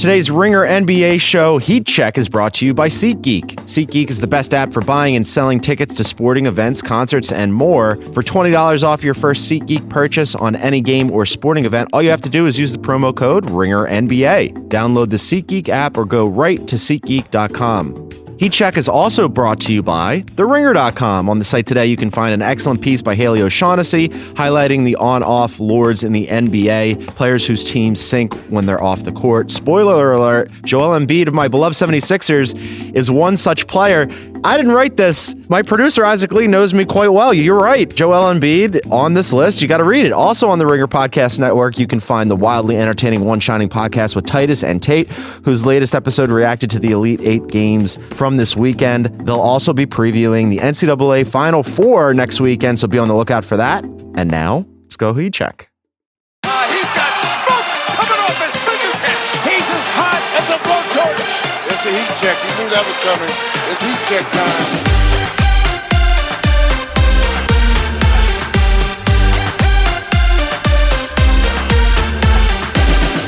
Today's Ringer NBA show, Heat Check, is brought to you by SeatGeek. SeatGeek is the best app for buying and selling tickets to sporting events, concerts, and more. For $20 off your first SeatGeek purchase on any game or sporting event, all you have to do is use the promo code RINGERNBA. Download the SeatGeek app or go right to SeatGeek.com. Heat Check is also brought to you by TheRinger.com. On the site today, you can find an excellent piece by Haley O'Shaughnessy highlighting the on-off lords in the NBA, players whose teams sink when they're off the court. Spoiler alert, Joel Embiid of my beloved 76ers is one such player. I didn't write this. My producer, Isaac Lee, knows me quite well. You're right. Joel Embiid on this list. You got to read it. Also on the Ringer Podcast Network, you can find the wildly entertaining One Shining Podcast with Titus and Tate, whose latest episode reacted to the Elite Eight games from this weekend. They'll also be previewing the NCAA Final Four next weekend, so be on the lookout for that. And now, let's go Heat Check. He's got smoke coming off his fingertips. He's as hot as a blowtorch. It's a Heat Check. You knew that was coming. It's Heat Check time.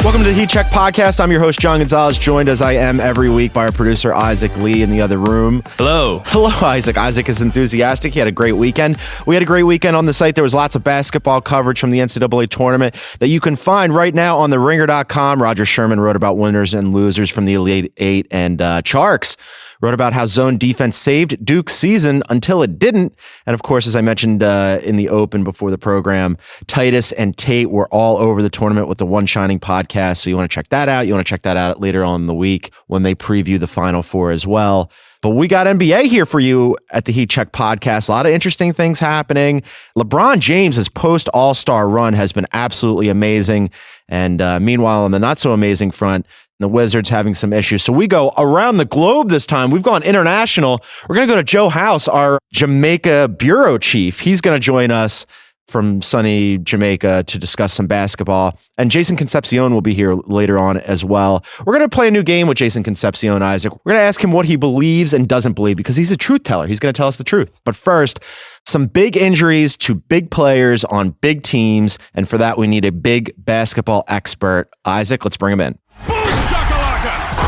Welcome to the Heat Check Podcast. I'm your host, John Gonzalez, joined as I am every week by our producer, Isaac Lee, in the other room. Hello. Hello, Isaac. Isaac is enthusiastic. He had a great weekend. We had a great weekend on the site. There was lots of basketball coverage from the NCAA tournament that you can find right now on theringer.com. Roger Sherman wrote about winners and losers from the Elite Eight, and Charks wrote about how zone defense saved Duke's season until it didn't. And of course, as I mentioned in the open before the program, Titus and Tate were all over the tournament with the One Shining Podcast. So you want to check that out. You want to check that out later on in the week when they preview the Final Four as well. But we got NBA here for you at the Heat Check Podcast. A lot of interesting things happening. LeBron James' post-All-Star run has been absolutely amazing. And meanwhile, on the not-so-amazing front, the Wizards having some issues. So we go around the globe this time. We've gone international. We're going to go to Joe House, our Jamaica bureau chief. He's going to join us from sunny Jamaica to discuss some basketball. And Jason Concepcion will be here later on as well. We're going to play a new game with Jason Concepcion, Isaac. We're going to ask him what he believes and doesn't believe because he's a truth teller. He's going to tell us the truth. But first, some big injuries to big players on big teams. And for that, we need a big basketball expert. Isaac, let's bring him in.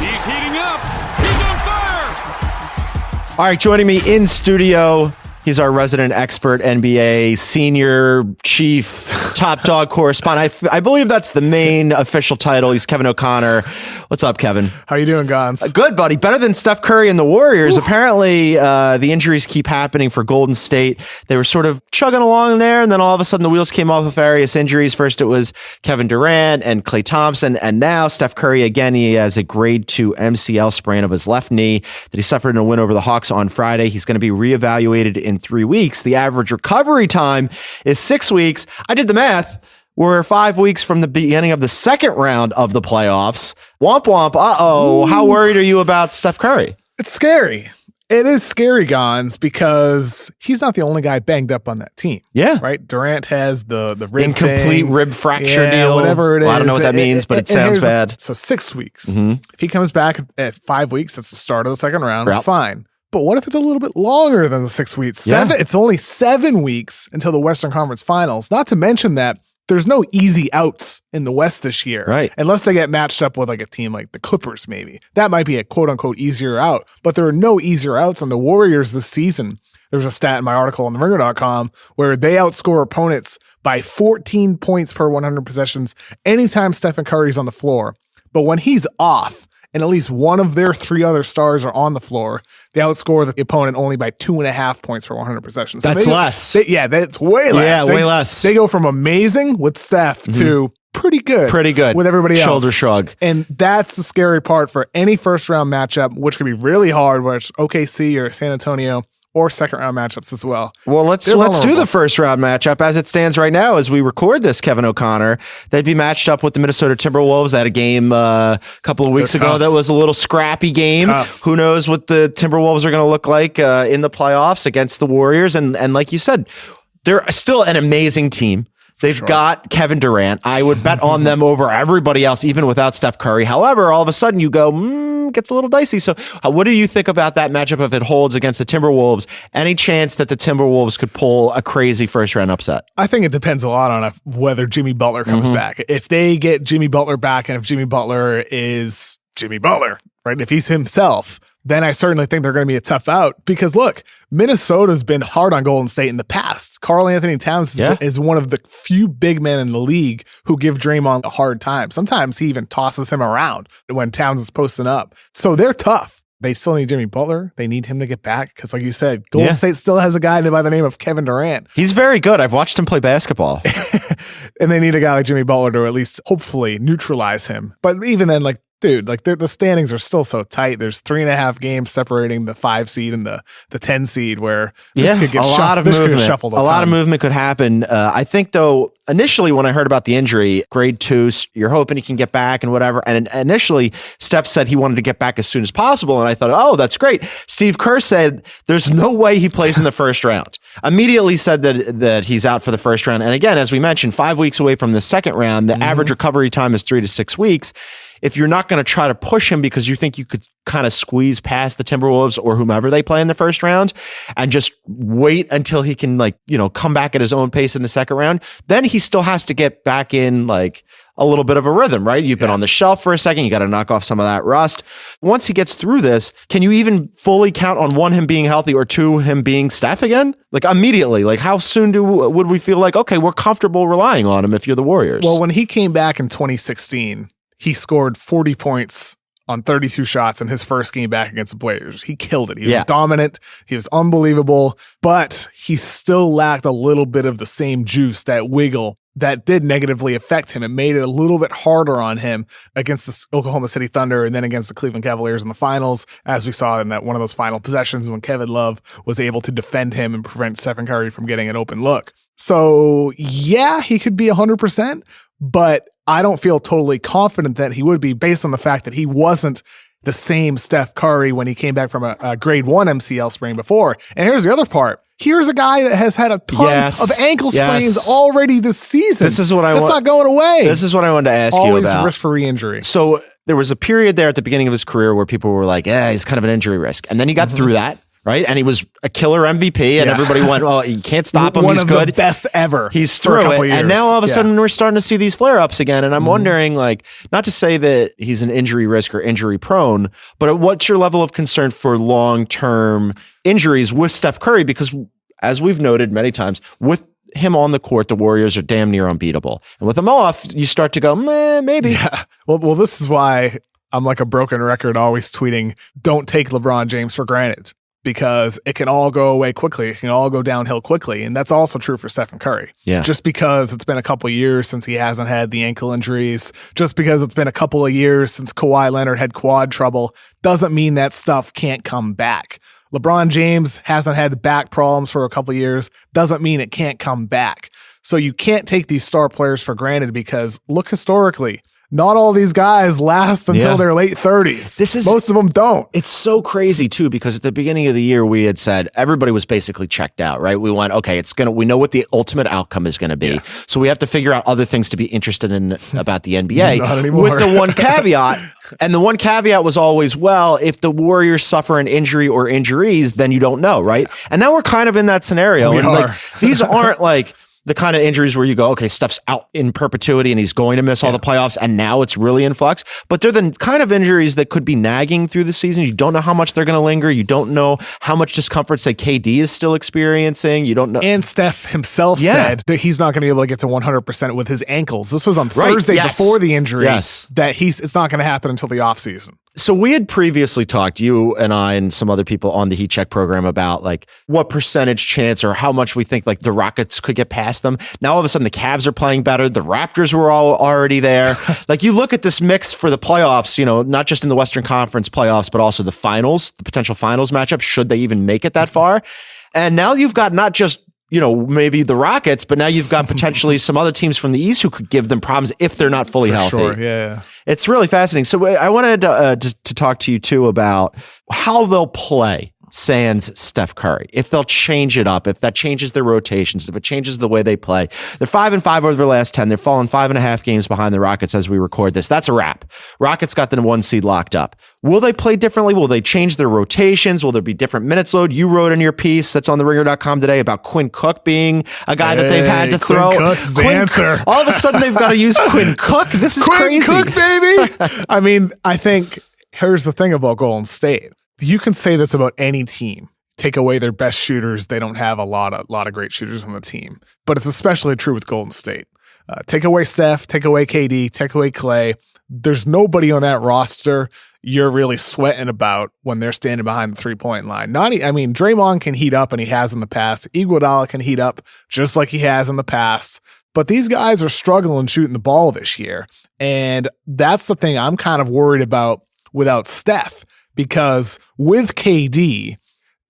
He's heating up. He's on fire. All right, joining me in studio, he's our resident expert, NBA senior chief, top dog correspondent. I believe that's the main official title. He's Kevin O'Connor. What's up, Kevin? How you doing, Gonz? Good, buddy. Better than Steph Curry and the Warriors. Oof. Apparently, the injuries keep happening for Golden State. They were sort of chugging along there, and then all of a sudden the wheels came off with various injuries. First, it was Kevin Durant and Klay Thompson, and now Steph Curry again. He has a grade 2 MCL sprain of his left knee that he suffered in a win over the Hawks on Friday. He's going to be reevaluated in 3 weeks. The average recovery time is 6 weeks. I did the math. We're 5 weeks from the beginning of the second round of the playoffs. Womp womp. Uh-oh. How worried are you about Steph Curry? It's scary. It is scary, Gonz, because he's not the only guy banged up on that team. Yeah. Right? Durant has the rib incomplete thing. Rib fracture deal. Whatever it is. I don't know what that means, but it sounds bad. So 6 weeks. Mm-hmm. If he comes back at 5 weeks, that's the start of the second round. Yep. Fine. But what if it's a little bit longer than the 6 weeks? It's only 7 weeks until the Western Conference Finals. Not to mention that there's no easy outs in the West this year. Right. Unless they get matched up with like a team like the Clippers, maybe. That might be a quote unquote easier out. But there are no easier outs on the Warriors this season. There's a stat in my article on theringer.com where they outscore opponents by 14 points per 100 possessions anytime Stephen Curry's on the floor. But when he's off, and at least one of their 3 other stars are on the floor, they outscore the opponent only by 2.5 points per 100 possessions. So that's less. That's way less. Yeah, way less. They go from amazing with Steph to pretty good with everybody else. Shoulder shrug. And that's the scary part for any first round matchup, which could be really hard, whether it's OKC or San Antonio, or second round matchups as well. Well, let's do the first round matchup as it stands right now as we record this, Kevin O'Connor. They'd be matched up with the Minnesota Timberwolves at a game a couple of weeks ago that was a little scrappy game. Tough. Who knows what the Timberwolves are going to look like in the playoffs against the Warriors. And like you said, they're still an amazing team. They've got Kevin Durant. I would bet on them over everybody else, even without Steph Curry. However, all of a sudden you go, gets a little dicey. So what do you think about that matchup if it holds against the Timberwolves? Any chance that the Timberwolves could pull a crazy first round upset? I think it depends a lot on whether Jimmy Butler comes back. If they get Jimmy Butler back, and if Jimmy Butler is Jimmy Butler, right? If he's himself, then I certainly think they're going to be a tough out because look, Minnesota's been hard on Golden State in the past. Karl Anthony Towns is one of the few big men in the league who give Draymond a hard time. Sometimes he even tosses him around when Towns is posting up. So they're tough. They still need Jimmy Butler. They need him to get back because, like you said, Golden State still has a guy by the name of Kevin Durant. He's very good. I've watched him play basketball. And they need a guy like Jimmy Butler to at least hopefully neutralize him. But even then, like, dude, like the standings are still so tight. There's 3.5 games separating the 5 seed and the 10 seed where this could get shuffled. A lot of movement could happen. I think though, initially when I heard about the injury, grade 2, you're hoping he can get back and whatever. And initially Steph said he wanted to get back as soon as possible. And I thought, oh, that's great. Steve Kerr said there's no way he plays in the first round. Immediately said that he's out for the first round. And again, as we mentioned, 5 weeks away from the second round, the average recovery time is 3 to 6 weeks. If you're not going to try to push him because you think you could kind of squeeze past the Timberwolves or whomever they play in the first round and just wait until he can come back at his own pace in the second round, then he still has to get back in like a little bit of a rhythm, right? You've been on the shelf for a second. You got to knock off some of that rust. Once he gets through this, can you even fully count on 1, him being healthy, or 2, him being Steph again? Like immediately, like how soon would we feel like, okay, we're comfortable relying on him if you're the Warriors? Well, when he came back in 2016, he scored 40 points on 32 shots in his first game back against the Blazers. He killed it. He was dominant. He was unbelievable, but he still lacked a little bit of the same juice, that wiggle that did negatively affect him. It made it a little bit harder on him against the Oklahoma City Thunder and then against the Cleveland Cavaliers in the finals, as we saw in that one of those final possessions when Kevin Love was able to defend him and prevent Stephen Curry from getting an open look. So yeah, he could be 100%, but I don't feel totally confident that he would be based on the fact that he wasn't the same Steph Curry when he came back from a grade 1 MCL sprain before. And here's the other part. Here's a guy that has had a ton of ankle sprains already this season. This is what That's not going away. This is what I wanted to ask you about. Always risk for re-injury. So there was a period there at the beginning of his career where people were like, he's kind of an injury risk. And then he got through that. Right. And he was a killer MVP and everybody went, well, you can't stop him. He's good. The best ever. He's through it. And now all of a sudden we're starting to see these flare ups again. And I'm wondering, like, not to say that he's an injury risk or injury prone, but what's your level of concern for long-term injuries with Steph Curry? Because as we've noted many times, with him on the court, the Warriors are damn near unbeatable. And with him off, you start to go, maybe. Yeah. Well, this is why I'm like a broken record always tweeting, don't take LeBron James for granted. Because it can all go away quickly. It can all go downhill quickly. And that's also true for Stephen Curry. Yeah. Just because it's been a couple of years since he hasn't had the ankle injuries, just because it's been a couple of years since Kawhi Leonard had quad trouble, doesn't mean that stuff can't come back. LeBron James hasn't had back problems for a couple of years, doesn't mean it can't come back. So you can't take these star players for granted because look historically, not all these guys last until their late 30s. Most of them don't. It's so crazy too, because at the beginning of the year, we had said everybody was basically checked out, right? We went, okay, we know what the ultimate outcome is going to be. Yeah. So we have to figure out other things to be interested in about the NBA. Not anymore. With the one caveat. And the one caveat was always, well, if the Warriors suffer an injury or injuries, then you don't know, right? And now we're kind of in that scenario. We are. Like, these aren't like the kind of injuries where you go, okay, Steph's out in perpetuity and he's going to miss all the playoffs and now it's really in flux. But they're the kind of injuries that could be nagging through the season. You don't know how much they're going to linger. You don't know how much discomfort, say, KD is still experiencing. You don't know. And Steph himself said that he's not going to be able to get to 100% with his ankles. This was on Thursday before the injury. That it's not going to happen until the offseason. So we had previously talked, you and I and some other people on the Heat Check program, about like what percentage chance or how much we think like the Rockets could get past them. Now all of a sudden the Cavs are playing better. The Raptors were all already there. Like you look at this mix for the playoffs, not just in the Western Conference playoffs, but also the finals, the potential finals matchup, should they even make it that far. And now you've got not just maybe the Rockets, but now you've got potentially some other teams from the East who could give them problems if they're not fully healthy. Sure, yeah. It's really fascinating. So I wanted to talk to you too about how they'll play sans Steph Curry. If they'll change it up, if that changes their rotations, if it changes the way they play. They're 5-5 over their last 10. They're falling 5.5 games behind the Rockets as we record this. That's a wrap. Rockets got the 1 seed locked up. Will they play differently? Will they change their rotations? Will there be different minutes load? You wrote in your piece that's on the ringer.com today about Quinn Cook being a guy that they've had to throw. Cook's the answer. All of a sudden they've got to use Quinn Cook. This is Quinn crazy. Cook, baby. I mean, I think here's the thing about Golden State. You can say this about any team. Take away their best shooters, they don't have a lot of great shooters on the team. But it's especially true with Golden State. Take away Steph, take away KD, take away Clay. There's nobody on that roster you're really sweating about when they're standing behind the 3-point line. Draymond can heat up, and he has in the past. Iguodala can heat up just like he has in the past. But these guys are struggling shooting the ball this year. And that's the thing I'm kind of worried about without Steph. Because with KD,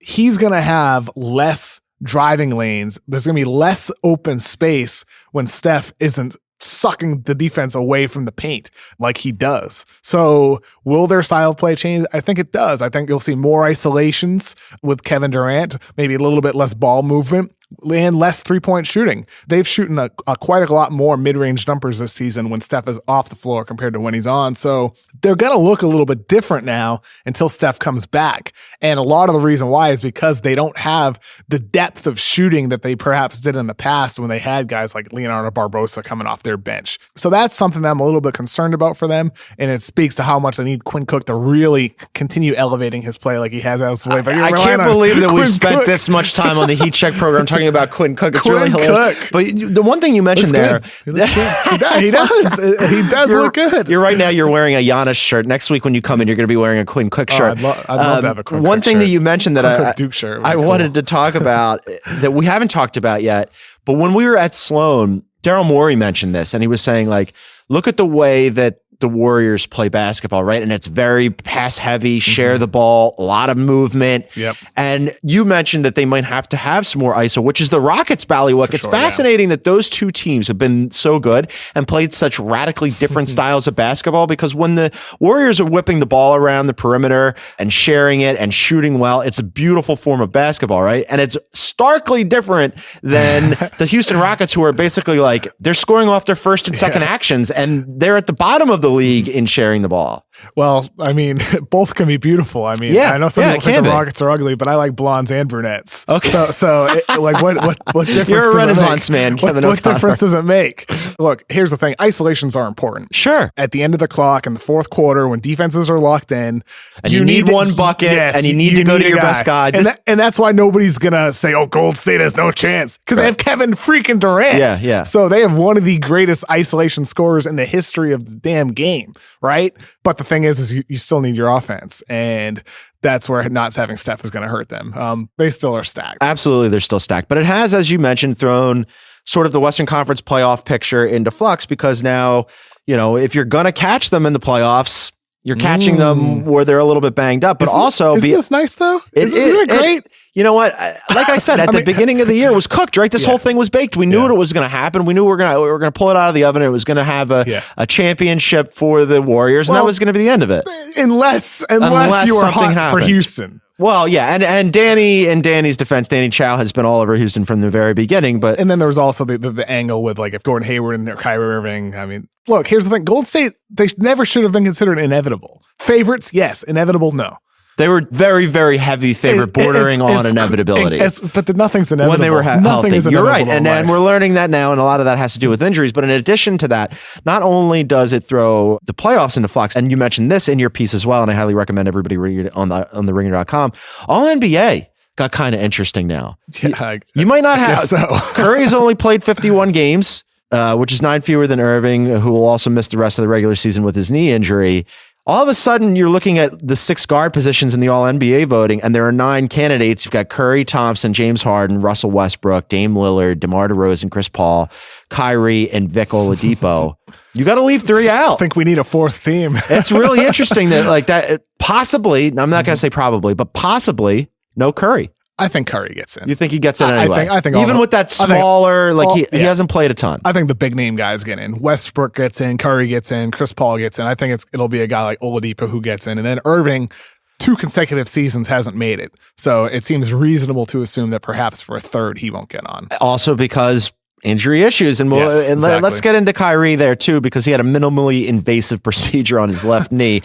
he's going to have less driving lanes. There's going to be less open space when Steph isn't sucking the defense away from the paint like he does. So will their style of play change? I think it does. I think you'll see more isolations with Kevin Durant, maybe a little bit less ball movement and less 3-point shooting. They've shooting quite a lot more mid-range jumpers this season when Steph is off the floor compared to when he's on. So they're going to look a little bit different now until Steph comes back. And a lot of the reason why is because they don't have the depth of shooting that they perhaps did in the past when they had guys like Leonardo Barbosa coming off their bench. So that's something that I'm a little bit concerned about for them. And it speaks to how much they need Quinn Cook to really continue elevating his play like he has as of late. I can't believe that we've spent this much time on the Heat Check program talking about Quinn Cook. It's really hilarious. But the one thing you mentioned there, he looks good. He does. He does look good. You're right now. You're wearing a Giannis shirt. Next week when you come in, you're going to be wearing a Quinn Cook shirt. I'd love to have a Quinn Cook one thing shirt. that you mentioned that Duke shirt. I wanted to talk about that we haven't talked about yet. But when we were at Sloan, Daryl Morey mentioned this, and he was saying, like, look at the way that the Warriors play basketball, right? And it's very pass heavy, share the ball, a lot of movement. Yep. And you mentioned that they might have to have some more ISO, which is the Rockets' ballywick. It's fascinating that those two teams have been so good and played such radically different styles of basketball, because when the Warriors are whipping the ball around the perimeter and sharing it and shooting well, it's a beautiful form of basketball, right? And it's starkly different than the Houston Rockets, who are basically like, they're scoring off their first and second actions, and they're at the bottom of the league in sharing the ball. Well, I mean, both can be beautiful. I mean, I know some people think the Rockets are ugly, but I like blondes and brunettes. Okay. So like what difference? You're a Renaissance man, Kevin. What difference does it make? Look, here's the thing. Isolations are important. Sure. At the end of the clock in the fourth quarter, when defenses are locked in, and you need one bucket, and you need to go to your best guy. And that's why nobody's going to say, oh, Gold State has no chance, because they have Kevin freaking Durant. Yeah. So they have one of the greatest isolation scorers in the history of the damn game, right? But the thing is you still need your offense, and that's where not having Steph is going to hurt them. They still are stacked. Absolutely, they're still stacked. But it has, as you mentioned, thrown sort of the Western Conference playoff picture into flux, because now, if you're going to catch them in the playoffs, you're catching them where they're a little bit banged up. But isn't this nice, though? Isn't it great? You know what? Like I said, at the beginning of the year, it was cooked, right? This whole thing was baked. We knew it was going to happen. We knew we were going to pull it out of the oven. It was going to have a championship for the Warriors, and that was going to be the end of it. Unless you were hot for Houston. Well, yeah, and Danny's defense, Danny Chow has been all over Houston from the very beginning. But and then there was also the angle with, like, if Gordon Hayward and Kyrie Irving. I mean, look, here's the thing: Golden State, they never should have been considered inevitable favorites. Yes, inevitable. No, they were very, very heavy favorite, bordering on inevitability. But nothing's inevitable when they were nothing healthy. You're right, and we're learning that now, and a lot of that has to do with injuries. But in addition to that, not only does it throw the playoffs into flux, and you mentioned this in your piece as well, and I highly recommend everybody read it on the ringer.com. All NBA got kind of interesting now. Yeah, you might not have. So. Curry's only played 51 games, which is 9 fewer than Irving, who will also miss the rest of the regular season with his knee injury. All of a sudden, you're looking at the 6 guard positions in the All-NBA voting, and there are 9 candidates. You've got Curry, Thompson, James Harden, Russell Westbrook, Dame Lillard, DeMar DeRozan, Chris Paul, Kyrie, and Vic Oladipo. You got to leave 3 out. I think we need a 4th team. It's really interesting that possibly, I'm not going to say probably, but possibly no Curry. I think Curry gets in. You think he gets in anyway? I think even with that smaller, he hasn't played a ton. I think the big name guys get in. Westbrook gets in, Curry gets in, Chris Paul gets in. I think it'll be a guy like Oladipo who gets in, and then Irving. 2 consecutive seasons hasn't made it. So it seems reasonable to assume that perhaps for a third he won't get on. Also because injury issues, and let's get into Kyrie there too, because he had a minimally invasive procedure on his left knee,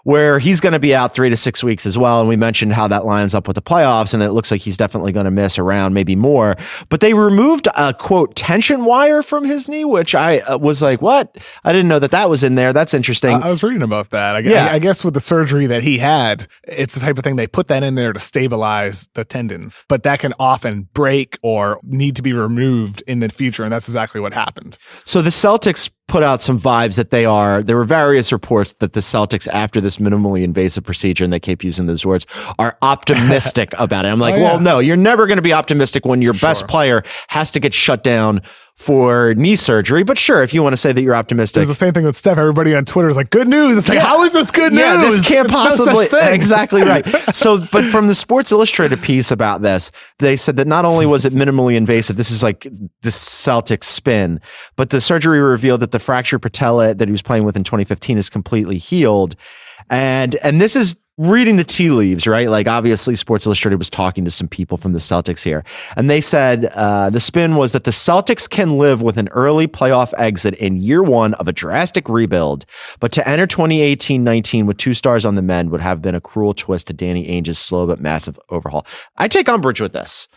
where he's going to be out 3 to 6 weeks as well. And we mentioned how that lines up with the playoffs, and it looks like he's definitely going to miss a round, maybe more. But they removed a, quote, tension wire from his knee, which I was like, what? I didn't know that was in there. That's interesting. I was reading about that. I guess with the surgery that he had, it's the type of thing they put that in there to stabilize the tendon. But that can often break or need to be removed in the future, and that's exactly what happened. So the Celtics put out some vibes that there were various reports that the Celtics, after this minimally invasive procedure, and they keep using those words, are optimistic about it. I'm like, well, no, you're never going to be optimistic when your best player has to get shut down for knee surgery. But sure, if you want to say that you're optimistic. It's the same thing with Steph. Everybody on Twitter is like, good news. It's like, how is this good news? Yeah, this can't possibly. No such thing. Exactly right. So, but from the Sports Illustrated piece about this, they said that not only was it minimally invasive, this is like the Celtics spin, but the surgery revealed that the fractured patella that he was playing with in 2015 is completely healed. And this is reading the tea leaves, right? Like, obviously Sports Illustrated was talking to some people from the Celtics here, and they said the spin was that the Celtics can live with an early playoff exit in year 1 of a drastic rebuild, but to enter 2018-19 with 2 stars on the mend would have been a cruel twist to Danny Ainge's slow but massive overhaul. I take umbrage with this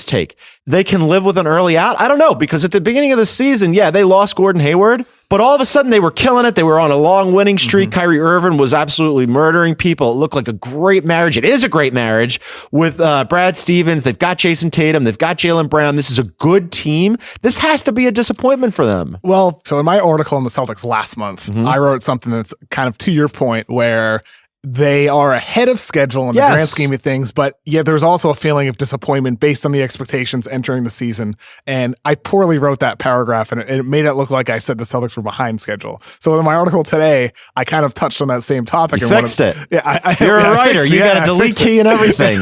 take. They can live with an early out? I don't know, because at the beginning of the season, they lost Gordon Hayward, but all of a sudden they were killing it. They were on a long winning streak. Kyrie Irving was absolutely murdering people. It looked like a great marriage. It is a great marriage with Brad Stevens. They've got Jason Tatum. They've got Jaylen Brown. This is a good team. This has to be a disappointment for them. Well, so in my article on the Celtics last month, I wrote something that's kind of to your point, where they are ahead of schedule in the grand scheme of things, but yet there's also a feeling of disappointment based on the expectations entering the season. And I poorly wrote that paragraph, and it made it look like I said the Celtics were behind schedule. So in my article today, I kind of touched on that same topic. You fixed it. Yeah, you're a writer. You got a delete key and everything.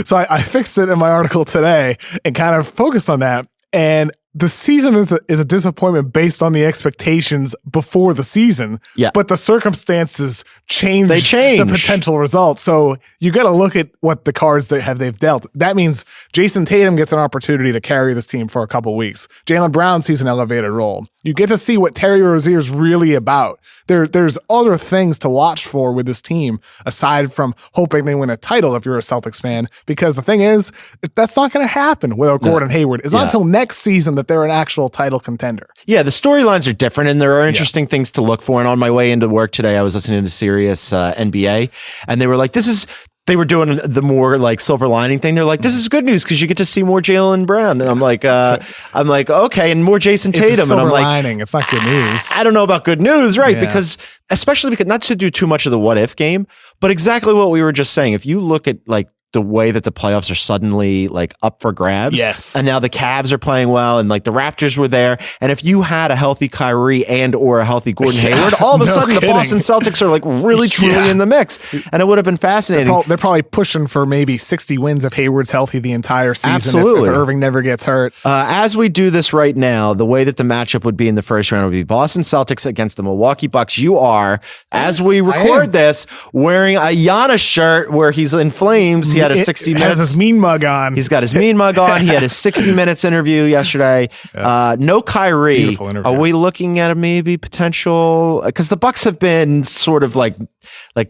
So I fixed it in my article today and kind of focused on that. And the season is a disappointment based on the expectations before the season, but the circumstances change. They change the potential results. So you got to look at what the cards they've dealt. That means Jason Tatum gets an opportunity to carry this team for a couple weeks. Jaylen Brown sees an elevated role. You get to see what Terry Rozier's really about. There's other things to watch for with this team aside from hoping they win a title if you're a Celtics fan, because the thing is, that's not going to happen without Gordon Hayward. It's not until next season that they're an actual title contender. Yeah, the storylines are different, and there are interesting things to look for. And on my way into work today, I was listening to Sirius NBA, and they were like, they were doing the more like silver lining thing. They're like, this is good news because you get to see more Jaylen Brown. And I'm like, okay, and more Jason Tatum. And I'm like, lining. It's not good news. I don't know about good news, right? Because especially because not to do too much of the what if game, but exactly what we were just saying. If you look at like the way that the playoffs are suddenly like up for grabs. Yes. And now the Cavs are playing well, and like the Raptors were there. And if you had a healthy Kyrie and or a healthy Gordon Hayward, all of a sudden the Boston Celtics are like really truly in the mix. And it would have been fascinating. They're probably pushing for maybe 60 wins if Hayward's healthy the entire season. Absolutely. If Irving never gets hurt. As we do this right now, the way that the matchup would be in the first round would be Boston Celtics against the Milwaukee Bucks. You are, as we record this, wearing a Giannis shirt where he's in flames. He had a 60 minutes. His mean mug on. He's got his mean mug on. He had his 60 minutes interview yesterday. No Kyrie. Beautiful interview. Are we looking at a maybe potential? Because the Bucks have been sort of like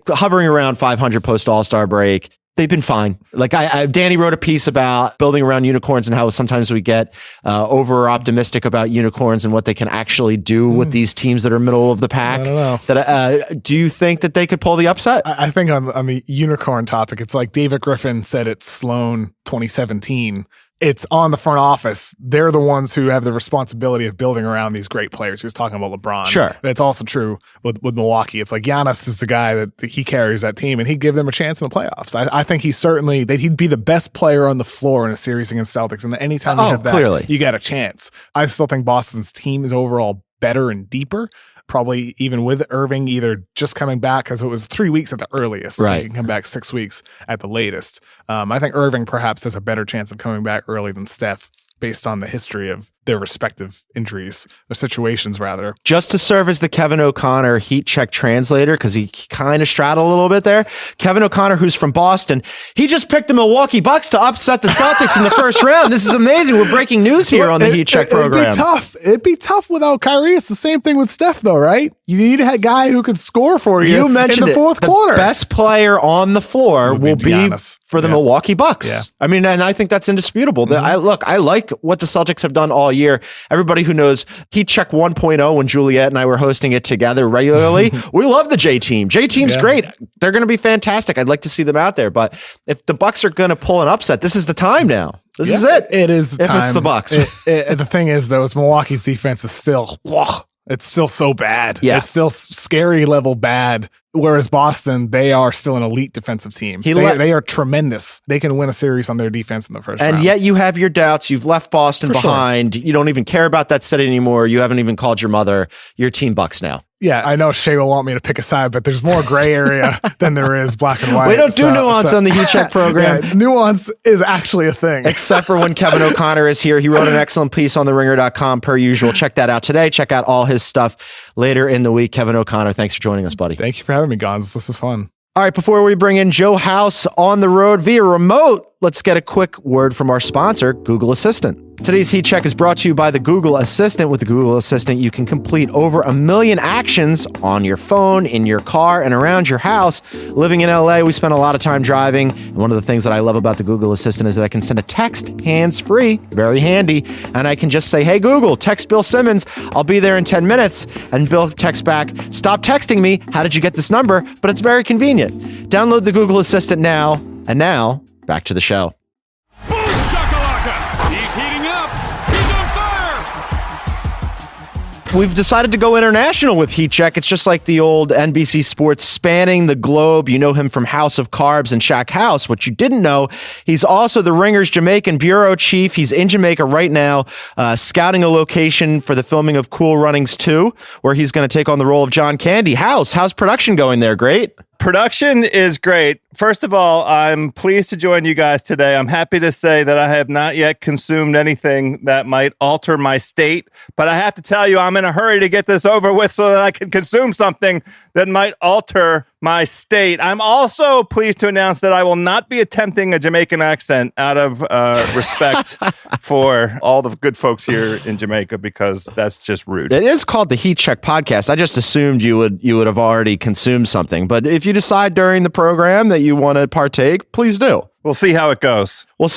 hovering around 500 post All-Star break. They've been fine. Like Danny wrote a piece about building around unicorns and how sometimes we get over optimistic about unicorns and what they can actually do with these teams that are middle of the pack. I don't know. Do you think that they could pull the upset? I think on the unicorn topic, it's like David Griffin said at Sloan 2017. It's on the front office. They're the ones who have the responsibility of building around these great players. He was talking about LeBron. Sure. But it's also true with Milwaukee. It's like Giannis is the guy that he carries that team, and he'd give them a chance in the playoffs. I think he'd be the best player on the floor in a series against Celtics. And anytime you have that, clearly, you got a chance. I still think Boston's team is overall better and deeper. Probably even with Irving either just coming back, because it was 3 weeks at the earliest. Right. He can come back 6 weeks at the latest. I think Irving perhaps has a better chance of coming back early than Steph. based on the history of their respective injuries or situations, rather. Just to serve as the Kevin O'Connor heat check translator, because he kind of straddled a little bit there. Kevin O'Connor, who's from Boston, he just picked the Milwaukee Bucks to upset the Celtics in the first round. This is amazing. We're breaking news here on the heat check program. It'd be tough. It'd be tough without Kyrie. It's the same thing with Steph, though, right? You need a guy who can score for you mentioned in the fourth quarter. The best player on the floor will be for the Milwaukee Bucks. Yeah. I mean, and I think that's indisputable. Mm-hmm. I like what the Celtics have done all year. Everybody who knows Heat Check 1.0, when Juliet and I were hosting it together regularly, we love the J Team. J Team's great. They're going to be fantastic. I'd like to see them out there. But if the Bucks are going to pull an upset, this is the time now. This is it. It is the time. If it's the Bucks. The thing is, though, is Milwaukee's defense is still, it's still so bad. Yeah. It's still scary level bad. Whereas Boston, they are still an elite defensive team. They are tremendous. They can win a series on their defense in the first round. And yet you have your doubts. You've left Boston behind. Sure. You don't even care about that city anymore. You haven't even called your mother. You're Team Bucks now. Yeah, I know Shay will want me to pick a side, but there's more gray area than there is black and white. We don't do nuance on the Heat Check program. Nuance is actually a thing. Except for when Kevin O'Connor is here. He wrote an excellent piece on theringer.com per usual. Check that out today. Check out all his stuff later in the week. Kevin O'Connor, thanks for joining us, buddy. Thank you for having me, Gonz. This was fun. All right, before we bring in Joe House on the road via remote, let's get a quick word from our sponsor, Google Assistant. Today's Heat Check is brought to you by the Google Assistant. With the Google Assistant, you can complete over 1 million actions on your phone, in your car, and around your house. Living in LA, we spend a lot of time driving. And one of the things that I love about the Google Assistant is that I can send a text hands-free, very handy. And I can just say, hey, Google, text Bill Simmons. I'll be there in 10 minutes. And Bill texts back, stop texting me. How did you get this number? But it's very convenient. Download the Google Assistant now. And now, back to the show. Boom shakalaka! He's heating up. He's on fire. We've decided to go international with Heat Check. It's just like the old NBC Sports spanning the globe. You know him from House of Carbs and Shack House. What you didn't know, he's also the Ringer's Jamaican bureau chief. He's in Jamaica right now, scouting a location for the filming of Cool Runnings 2, where he's going to take on the role of John Candy. How's production going there? Great. Production is great. First of all, I'm pleased to join you guys today. I'm happy to say that I have not yet consumed anything that might alter my state, but I have to tell you, I'm in a hurry to get this over with so that I can consume something that might alter my state. I'm also pleased to announce that I will not be attempting a Jamaican accent out of respect for all the good folks here in Jamaica, because that's just rude. It is called the Heat Check podcast. I just assumed you would have already consumed something, but if you decide during the program that you want to partake, please do. We'll see how it goes. All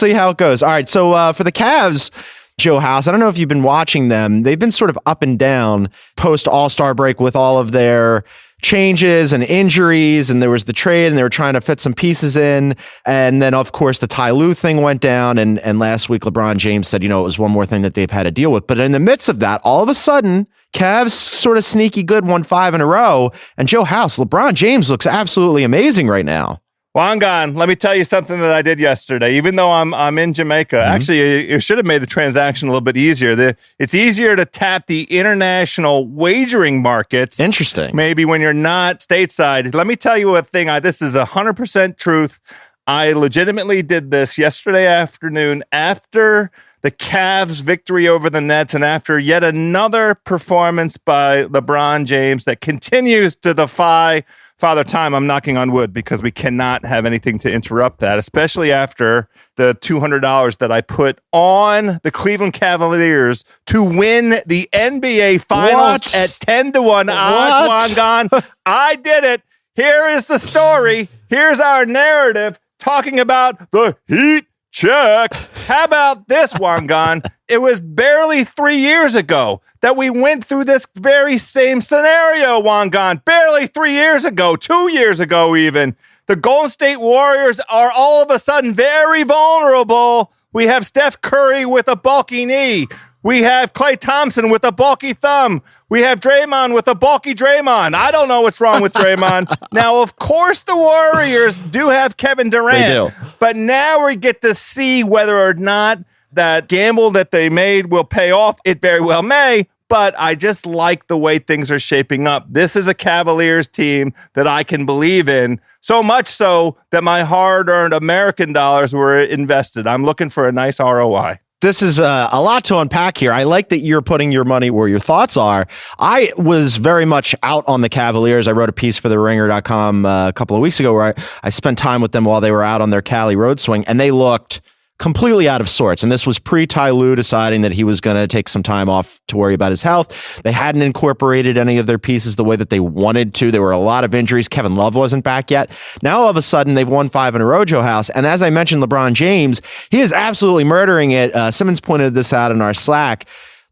right. So for the Cavs, Joe House, I don't know if you've been watching them. They've been sort of up and down post All-Star break with all of their changes and injuries, and there was the trade, and they were trying to fit some pieces in, and then of course the Ty Lue thing went down, and last week LeBron James said, it was one more thing that they've had to deal with. But in the midst of that, all of a sudden, Cavs sort of sneaky good, won 5 in a row, and Joe House, LeBron James looks absolutely amazing right now. Wangan, let me tell you something that I did yesterday. Even though I'm in Jamaica, actually, you should have made the transaction a little bit easier. It's easier to tap the international wagering markets. Interesting. Maybe when you're not stateside. Let me tell you a thing. This is 100% truth. I legitimately did this yesterday afternoon after the Cavs' victory over the Nets and after yet another performance by LeBron James that continues to defy Father Time. I'm knocking on wood because we cannot have anything to interrupt that, especially after the $200 that I put on the Cleveland Cavaliers to win the NBA Finals at 10-1 odds. Wangan, I did it. Here is the story. Here's our narrative talking about the Heat Check. How about this, Wangan? It was barely 3 years ago that we went through this very same scenario, Wangan. Barely 3 years ago, 2 years ago even. The Golden State Warriors are all of a sudden very vulnerable. We have Steph Curry with a bulky knee. We have Klay Thompson with a bulky thumb. We have Draymond with a bulky Draymond. I don't know what's wrong with Draymond. Now, of course, the Warriors do have Kevin Durant. They do. But now we get to see whether or not that gamble that they made will pay off. It very well may, but I just like the way things are shaping up. This is a Cavaliers team that I can believe in, so much so that my hard-earned American dollars were invested. I'm looking for a nice ROI. This is a lot to unpack here. I like that you're putting your money where your thoughts are. I was very much out on the Cavaliers. I wrote a piece for the ringer.com a couple of weeks ago where I spent time with them while they were out on their Cali road swing, and they looked completely out of sorts. And this was pre-Ty Lue deciding that he was going to take some time off to worry about his health. They hadn't incorporated any of their pieces the way that they wanted to. There were a lot of injuries. Kevin Love wasn't back yet. Now, all of a sudden, they've won 5 in a row, Joe House. And as I mentioned, LeBron James, he is absolutely murdering it. Simmons pointed this out in our Slack.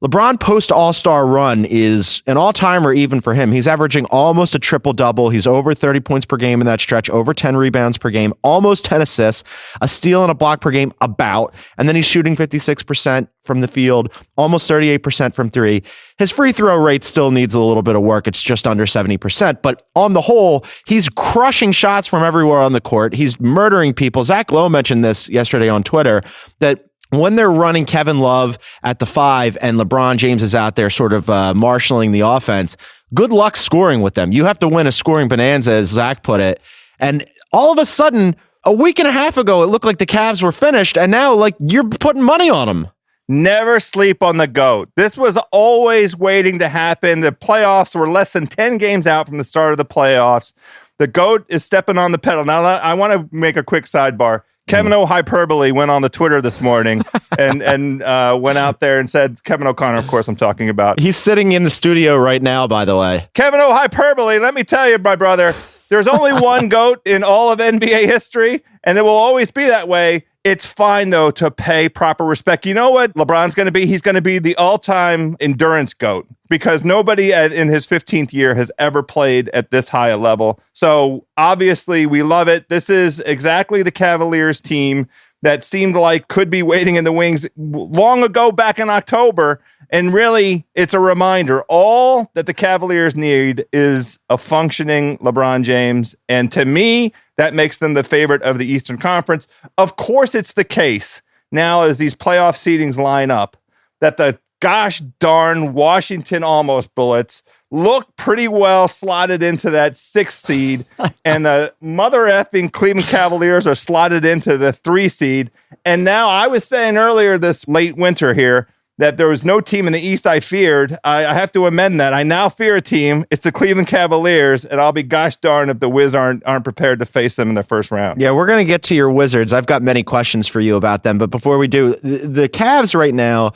LeBron post All-Star run is an all-timer even for him. He's averaging almost a triple-double. He's over 30 points per game in that stretch, over 10 rebounds per game, almost 10 assists, a steal and a block per game about, and then he's shooting 56% from the field, almost 38% from three. His free throw rate still needs a little bit of work. It's just under 70%, but on the whole, he's crushing shots from everywhere on the court. He's murdering people. Zach Lowe mentioned this yesterday on Twitter, that when they're running Kevin Love at the 5 and LeBron James is out there sort of marshaling the offense, good luck scoring with them. You have to win a scoring bonanza, as Zach put it. And all of a sudden, a week and a half ago, it looked like the Cavs were finished, and now like you're putting money on them. Never sleep on the GOAT. This was always waiting to happen. The playoffs were less than 10 games out from the start of the playoffs. The GOAT is stepping on the pedal. Now, I want to make a quick sidebar. Kevin O. Hyperbole went on the Twitter this morning and went out there and said, Kevin O'Connor, of course I'm talking about. He's sitting in the studio right now, by the way. Kevin O. Hyperbole, let me tell you, my brother, there's only one GOAT in all of NBA history, and it will always be that way. It's fine, though, to pay proper respect. You know what LeBron's going to be? He's going to be the all-time endurance GOAT because nobody in his 15th year has ever played at this high a level. So obviously we love it. This is exactly the Cavaliers team that seemed like could be waiting in the wings long ago back in October. And really, it's a reminder. All that the Cavaliers need is a functioning LeBron James. And to me, that makes them the favorite of the Eastern Conference. Of course, it's the case now as these playoff seedings line up that the gosh darn Washington almost Bullets look pretty well slotted into that 6th seed, and the mother effing Cleveland Cavaliers are slotted into the 3 seed. And now I was saying earlier this late winter here that there was no team in the East I feared. I have to amend that. I now fear a team. It's the Cleveland Cavaliers, and I'll be gosh darn if the Wiz aren't prepared to face them in the first round. Yeah, we're going to get to your Wizards. I've got many questions for you about them, but before we do, the Cavs right now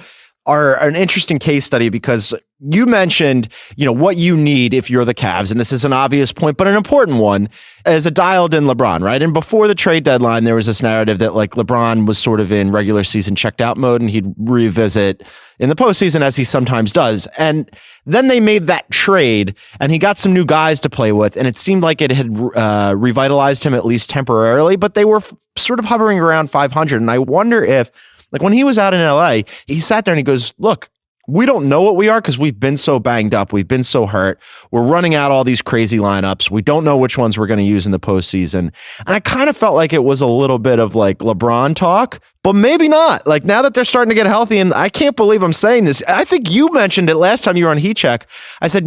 are an interesting case study because you mentioned, what you need if you're the Cavs, and this is an obvious point, but an important one, is a dialed-in LeBron, right? And before the trade deadline, there was this narrative that like LeBron was sort of in regular season checked out mode, and he'd revisit in the postseason as he sometimes does. And then they made that trade, and he got some new guys to play with, and it seemed like it had revitalized him at least temporarily, but they were sort of hovering around 500. And I wonder if, like when he was out in LA, he sat there and he goes, look, we don't know what we are because we've been so banged up. We've been so hurt. We're running out all these crazy lineups. We don't know which ones we're going to use in the postseason. And I kind of felt like it was a little bit of like LeBron talk, but maybe not. Like now that they're starting to get healthy, and I can't believe I'm saying this. I think you mentioned it last time you were on Heat Check. I said,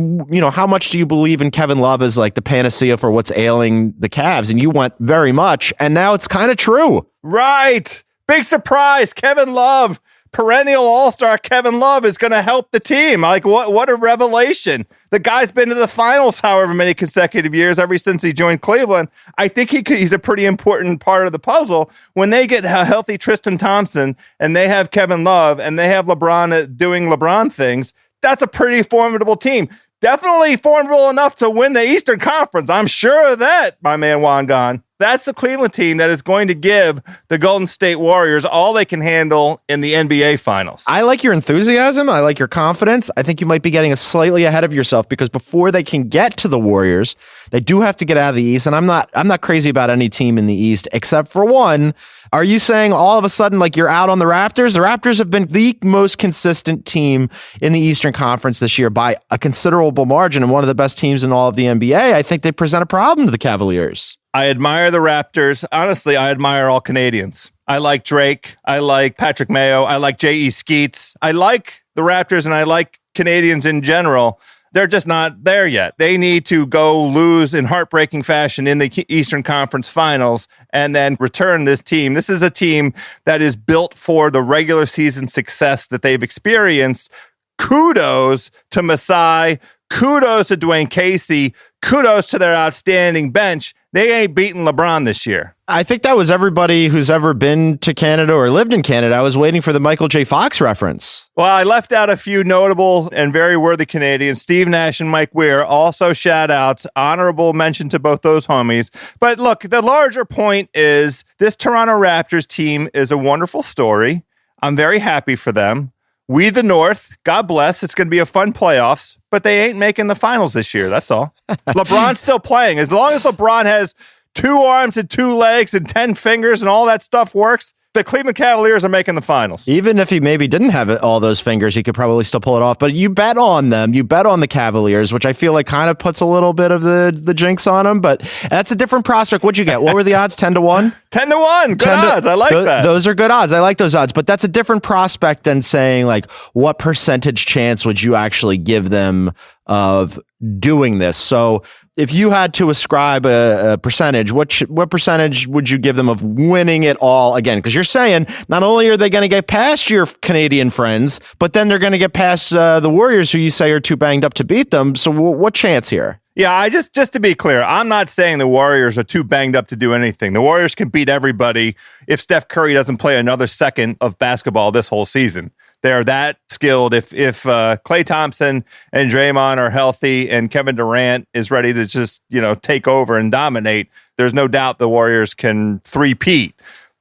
how much do you believe in Kevin Love as like the panacea for what's ailing the Cavs? And you went very much. And now it's kind of true. Right. Big surprise. Kevin Love, perennial all-star Kevin Love is going to help the team. Like what a revelation. The guy's been to the finals however many consecutive years ever since he joined Cleveland. I think he's a pretty important part of the puzzle. When they get a healthy Tristan Thompson and they have Kevin Love and they have LeBron doing LeBron things, that's a pretty formidable team. Definitely formidable enough to win the Eastern Conference. I'm sure of that, my man Wangan. That's the Cleveland team that is going to give the Golden State Warriors all they can handle in the NBA Finals. I like your enthusiasm. I like your confidence. I think you might be getting slightly ahead of yourself because before they can get to the Warriors, they do have to get out of the East. And I'm not crazy about any team in the East except for one. Are you saying all of a sudden like you're out on the Raptors? The Raptors have been the most consistent team in the Eastern Conference this year by a considerable margin and one of the best teams in all of the NBA. I think they present a problem to the Cavaliers. I admire the Raptors. Honestly, I admire all Canadians. I like Drake. I like Patrick Mayo. I like J.E. Skeets. I like the Raptors and I like Canadians in general. They're just not there yet. They need to go lose in heartbreaking fashion in the Eastern Conference Finals and then return this team. This is a team that is built for the regular season success that they've experienced. Kudos to Masai. Kudos to Dwayne Casey. Kudos to their outstanding bench. They ain't beating LeBron this year. I think that was everybody who's ever been to Canada or lived in Canada. I was waiting for the Michael J. Fox reference. Well, I left out a few notable and very worthy Canadians, Steve Nash and Mike Weir. Also shout outs, honorable mention to both those homies. But look, the larger point is this Toronto Raptors team is a wonderful story. I'm very happy for them. We the North, God bless. It's going to be a fun playoffs, but they ain't making the finals this year. That's all. LeBron's still playing. As long as LeBron has 2 arms and 2 legs and 10 fingers and all that stuff works, the Cleveland Cavaliers are making the finals. Even if he maybe didn't have all those fingers, he could probably still pull it off. But you bet on them. You bet on the Cavaliers, which I feel like kind of puts a little bit of the jinx on them. But that's a different prospect. What'd you get? What were the odds? 10-1? 10-1. Good odds. I like that. Those are good odds. I like those odds. But that's a different prospect than saying, like, what percentage chance would you actually give them of doing this? So if you had to ascribe a percentage, what percentage would you give them of winning it all again? Because you're saying not only are they going to get past your Canadian friends, but then they're going to get past the Warriors, who you say are too banged up to beat them. So what chance here? Yeah, I just to be clear, I'm not saying the Warriors are too banged up to do anything. The Warriors can beat everybody if Steph Curry doesn't play another second of basketball this whole season. They're that skilled. If Klay Thompson and Draymond are healthy and Kevin Durant is ready to just, take over and dominate, there's no doubt the Warriors can three-peat.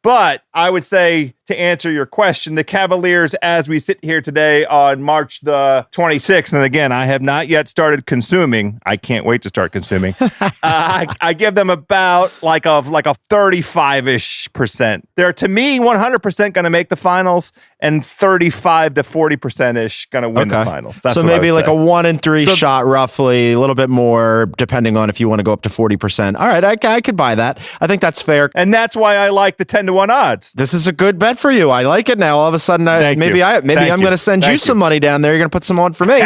But I would say, to answer your question, the Cavaliers, as we sit here today on March the 26th, and again, I have not yet started consuming. I can't wait to start consuming. I give them about like a 35-ish%. They're, to me, 100% going to make the finals, and 35 to 40%-ish going to win the finals. That's so maybe like a 1-3 shot, roughly, a little bit more, depending on if you want to go up to 40%. All right, I could buy that. I think that's fair. And that's why I like the 10-1 odds. This is a good bet for you. I like it now. All of a sudden, maybe I'm going to send you some money down there. You're going to put some on for me.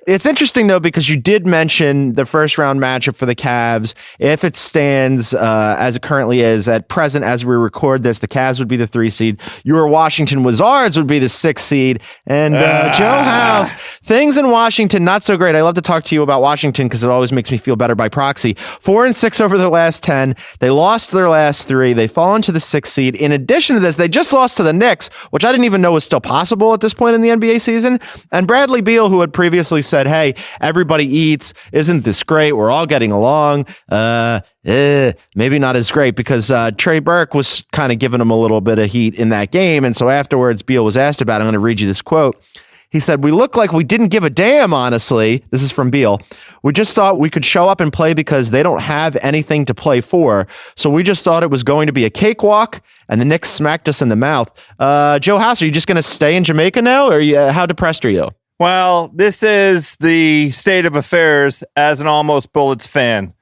It's interesting, though, because you did mention the first round matchup for the Cavs. If it stands as it currently is at present, as we record this, the Cavs would be the 3 seed. Your Washington Wizards would be the 6 seed. And Joe House, things in Washington, not so great. I love to talk to you about Washington because it always makes me feel better by proxy. 4-6 over their last 10. They lost their last 3. They fall into the 6th seed. In addition to this, they just lost to the Knicks, which I didn't even know was still possible at this point in the NBA season. And Bradley Beal, who had previously said, hey, everybody eats. Isn't this great? We're all getting along. Maybe not as great, because Trey Burke was kind of giving him a little bit of heat in that game. And so afterwards, Beal was asked about it. I'm going to read you this quote. He said, "We look like we didn't give a damn, honestly." This is from Beal. "We just thought we could show up and play because they don't have anything to play for. So we just thought it was going to be a cakewalk, and the Knicks smacked us in the mouth." Joe House, are you just going to stay in Jamaica now, or how depressed are you? Well, this is the state of affairs as an Almost Bullets fan.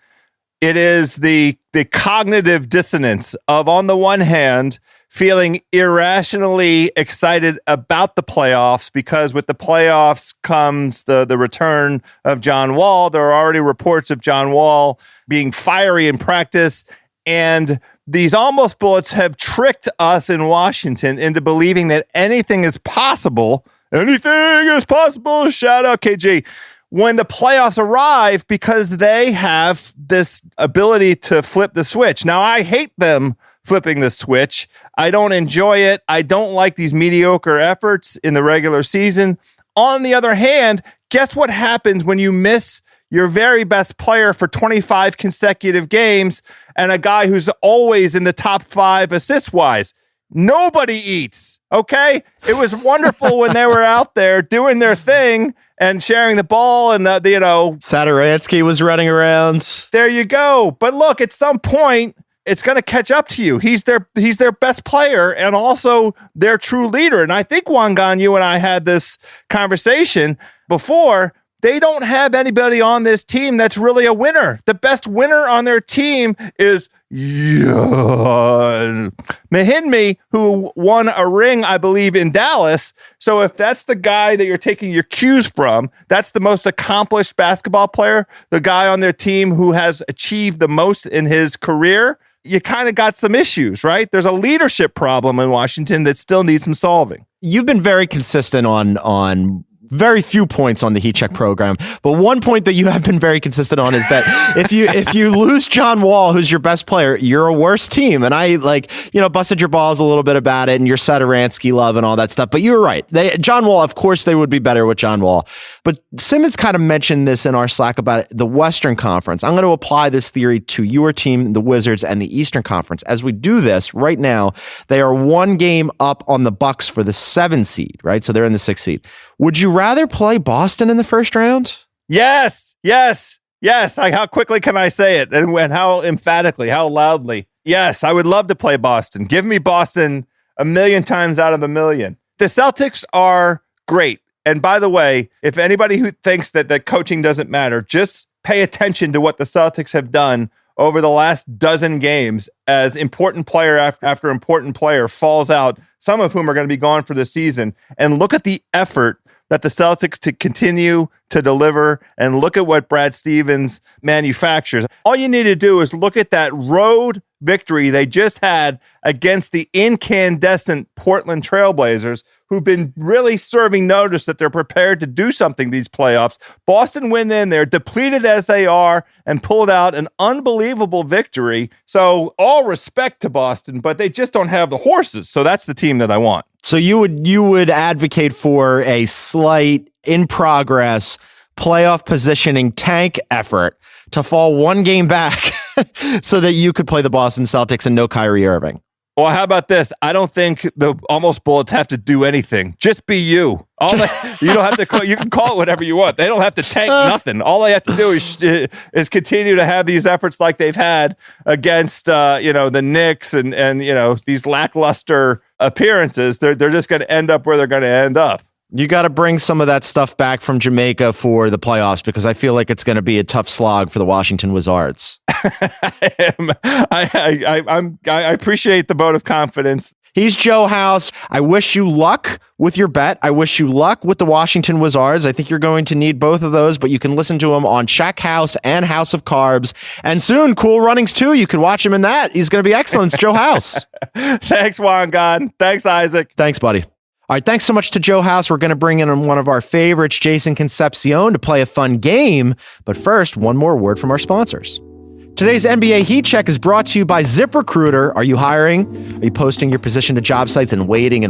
It is the cognitive dissonance of, on the one hand, feeling irrationally excited about the playoffs, because with the playoffs comes the return of John Wall. There are already reports of John Wall being fiery in practice, and these Almost Bullets have tricked us in Washington into believing that anything is possible. Anything is possible. Shout out KG. When the playoffs arrive, because they have this ability to flip the switch. Now, I hate them flipping the switch. I don't enjoy it. I don't like these mediocre efforts in the regular season. On the other hand, guess what happens when you miss your very best player for 25 consecutive games and a guy who's always in the top 5 assist-wise? Nobody eats, okay? It was wonderful when they were out there doing their thing and sharing the ball, and Satoransky was running around. There you go. But look, at some point, it's going to catch up to you. He's their best player and also their true leader. And I think, Wangan, you and I had this conversation before. They don't have anybody on this team that's really a winner. The best winner on their team is Mahinmi, who won a ring, I believe, in Dallas. So if that's the guy that you're taking your cues from, that's the most accomplished basketball player, the guy on their team who has achieved the most in his career, you kind of got some issues, right? There's a leadership problem in Washington that still needs some solving. You've been very consistent on very few points on the Heat Check program, but one point that you have been very consistent on is that if you lose John Wall, who's your best player, you're a worse team. And I busted your balls a little bit about it and your Sadaransky love and all that stuff. But you were right. John Wall, of course, they would be better with John Wall. But Simmons kind of mentioned this in our Slack about the Western Conference. I'm going to apply this theory to your team, the Wizards, and the Eastern Conference. As we do this right now, they are one game up on the Bucks for the 7 seed, right? So they're in the 6 seed. Would you rather play Boston in the first round? Yes. How quickly can I say it? And how emphatically, how loudly? Yes, I would love to play Boston. Give me Boston a million times out of a million. The Celtics are great. And by the way, if anybody who thinks that coaching doesn't matter, just pay attention to what the Celtics have done over the last dozen games as important player after important player falls out, some of whom are going to be gone for the season. And look at the effort that the Celtics to continue to deliver, and look at what Brad Stevens manufactures. All you need to do is look at that road victory they just had against the incandescent Portland Trailblazers, who've been really serving notice that they're prepared to do something these playoffs. Boston went in there, depleted as they are, and pulled out an unbelievable victory. So all respect to Boston, but they just don't have the horses. So that's the team that I want. So you would advocate for a slight, in progress, playoff positioning tank effort to fall one game back so that you could play the Boston Celtics and no Kyrie Irving. Well, how about this? I don't think the Almost Bullets have to do anything. Just be you. You don't have to. You can call it whatever you want. They don't have to tank nothing. All they have to do is continue to have these efforts like they've had against the Knicks and these lackluster appearances. They're just going to end up where they're going to end up. You got to bring some of that stuff back from Jamaica for the playoffs, because I feel like it's going to be a tough slog for the Washington Wizards. I appreciate the vote of confidence. He's Joe House. I wish you luck with your bet. I wish you luck with the Washington Wizards. I think you're going to need both of those, but you can listen to him on Shack House and House of Carbs. And soon, Cool Runnings 2. You can watch him in that. He's going to be excellent. It's Joe House. Thanks, Juan God. Thanks, Isaac. Thanks, buddy. All right, thanks so much to Joe House. We're going to bring in one of our favorites, Jason Concepcion, to play a fun game. But first, one more word from our sponsors. Today's NBA Heat Check is brought to you by ZipRecruiter. Are you hiring? Are you posting your position to job sites and waiting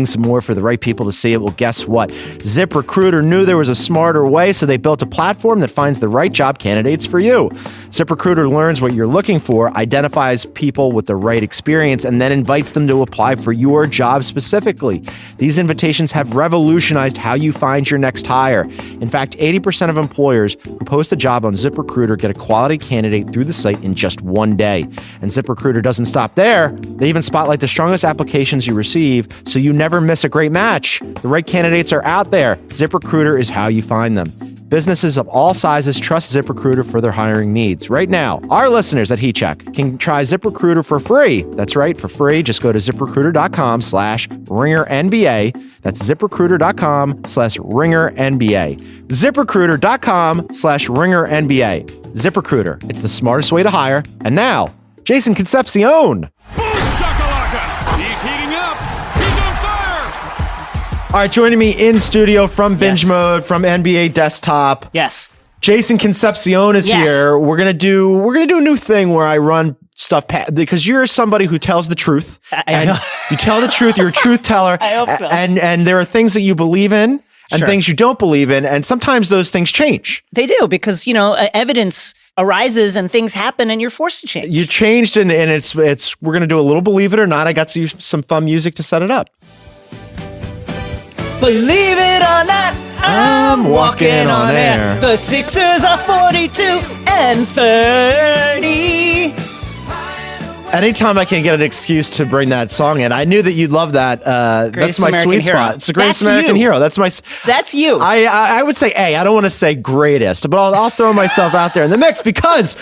some more for the right people to see it? Well, guess what? ZipRecruiter knew there was a smarter way, so they built a platform that finds the right job candidates for you. ZipRecruiter learns what you're looking for, identifies people with the right experience, and then invites them to apply for your job specifically. These invitations have revolutionized how you find your next hire. In fact, 80% of employers who post a job on ZipRecruiter get a quality candidate through the site in just one day. And ZipRecruiter doesn't stop there. They even spotlight the strongest applications you receive, so you never miss a great match. The right candidates are out there. ZipRecruiter is how you find them. Businesses of all sizes trust ZipRecruiter for their hiring needs. Right now, our listeners at HeatCheck can try ZipRecruiter for free. That's right, for free. Just go to ZipRecruiter.com/RingerNBA. That's ZipRecruiter.com/RingerNBA. ZipRecruiter.com/RingerNBA. ZipRecruiter. It's the smartest way to hire. And now, Jason Concepcion. Boom shakalaka! He's heating up. He's on fire. All right, joining me in studio from Binge Mode, from NBA Desktop. Yes. Jason Concepcion is here. We're gonna do a new thing where I run stuff because you're somebody who tells the truth. And you tell the truth. You're a truth teller. I hope so. And there are things that you believe in and things you don't believe in, and sometimes those things change. They do, because evidence arises and things happen, and you're forced to change. You changed, and it's we're gonna do a little believe it or not. I got some fun music to set it up. Believe it or not, I'm walking on air. The Sixers are 42-30. Anytime I can get an excuse to bring that song in, I knew that you'd love that. That's my American sweet hero. spot. It's the greatest American hero. That's you. I would say I don't want to say greatest, but I'll throw myself out there in the mix because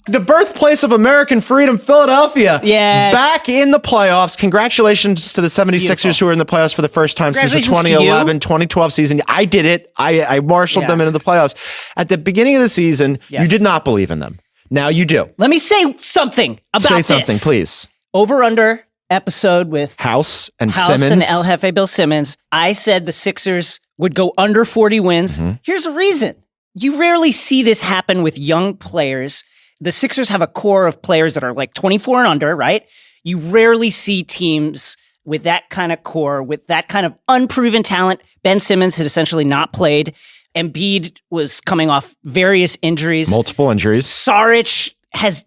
The birthplace of American freedom, Philadelphia. Yes. Back in the playoffs. Congratulations to the 76ers Beautiful. who are in the playoffs for the first time since the Congratulations to 2011-2012 season. I did it. I marshaled them into the playoffs. At the beginning of the season, you did not believe in them. Now you do. Let me say something about this. Say something, please. Over-under episode with House and House Simmons. and El Jefe Bill Simmons. I said the Sixers would go under 40 wins. Here's the reason. You rarely see this happen with young players. The Sixers have a core of players that are like 24 and under, right? You rarely see teams with that kind of core, with that kind of unproven talent. Ben Simmons had essentially not played. Embiid was coming off various injuries. Multiple injuries. Saric has,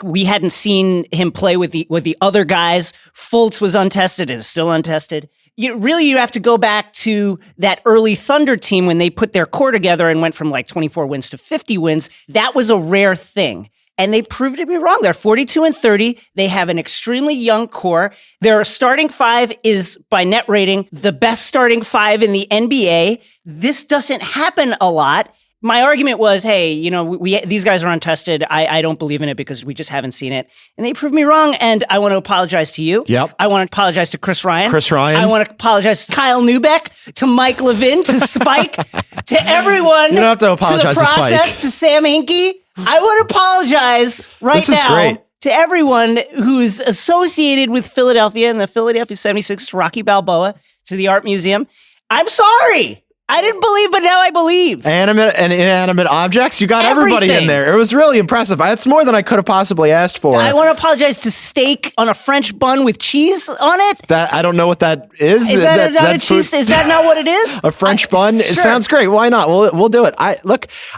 we hadn't seen him play with the other guys. Fultz was untested, is still untested. You have to go back to that early Thunder team when they put their core together and went from like 24 wins to 50 wins. That was a rare thing. And they proved to be wrong. They're 42 and 30. They have an extremely young core. Their starting five is, by net rating, the best starting five in the NBA. This doesn't happen a lot. My argument was, hey, these guys are untested. I don't believe in it because we just haven't seen it. And they proved me wrong. And I want to apologize to you. Yep. I want to apologize to Chris Ryan. I want to apologize to Kyle Neubeck, to Mike Levin, to Spike, to everyone. You don't have to apologize to the process, Spike. to Sam Hinkie. I want to apologize right now great. to everyone who's associated with Philadelphia and the Philadelphia 76ers, Rocky Balboa, to the Art Museum. I'm sorry. I didn't believe, but now I believe. Animate and inanimate objects. You got everybody in there. It was really impressive. That's more than I could have possibly asked for. I want to apologize to steak on a French bun with cheese on it. That I don't know what that is. Is that not a cheese? Is that not what it is? A French bun? It sure. sounds great. Why not? We'll do it.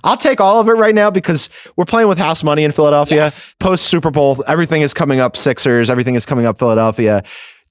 I'll take all of it right now because we're playing with house money in Philadelphia. Yes. Post Super Bowl, everything is coming up Sixers. Everything is coming up Philadelphia.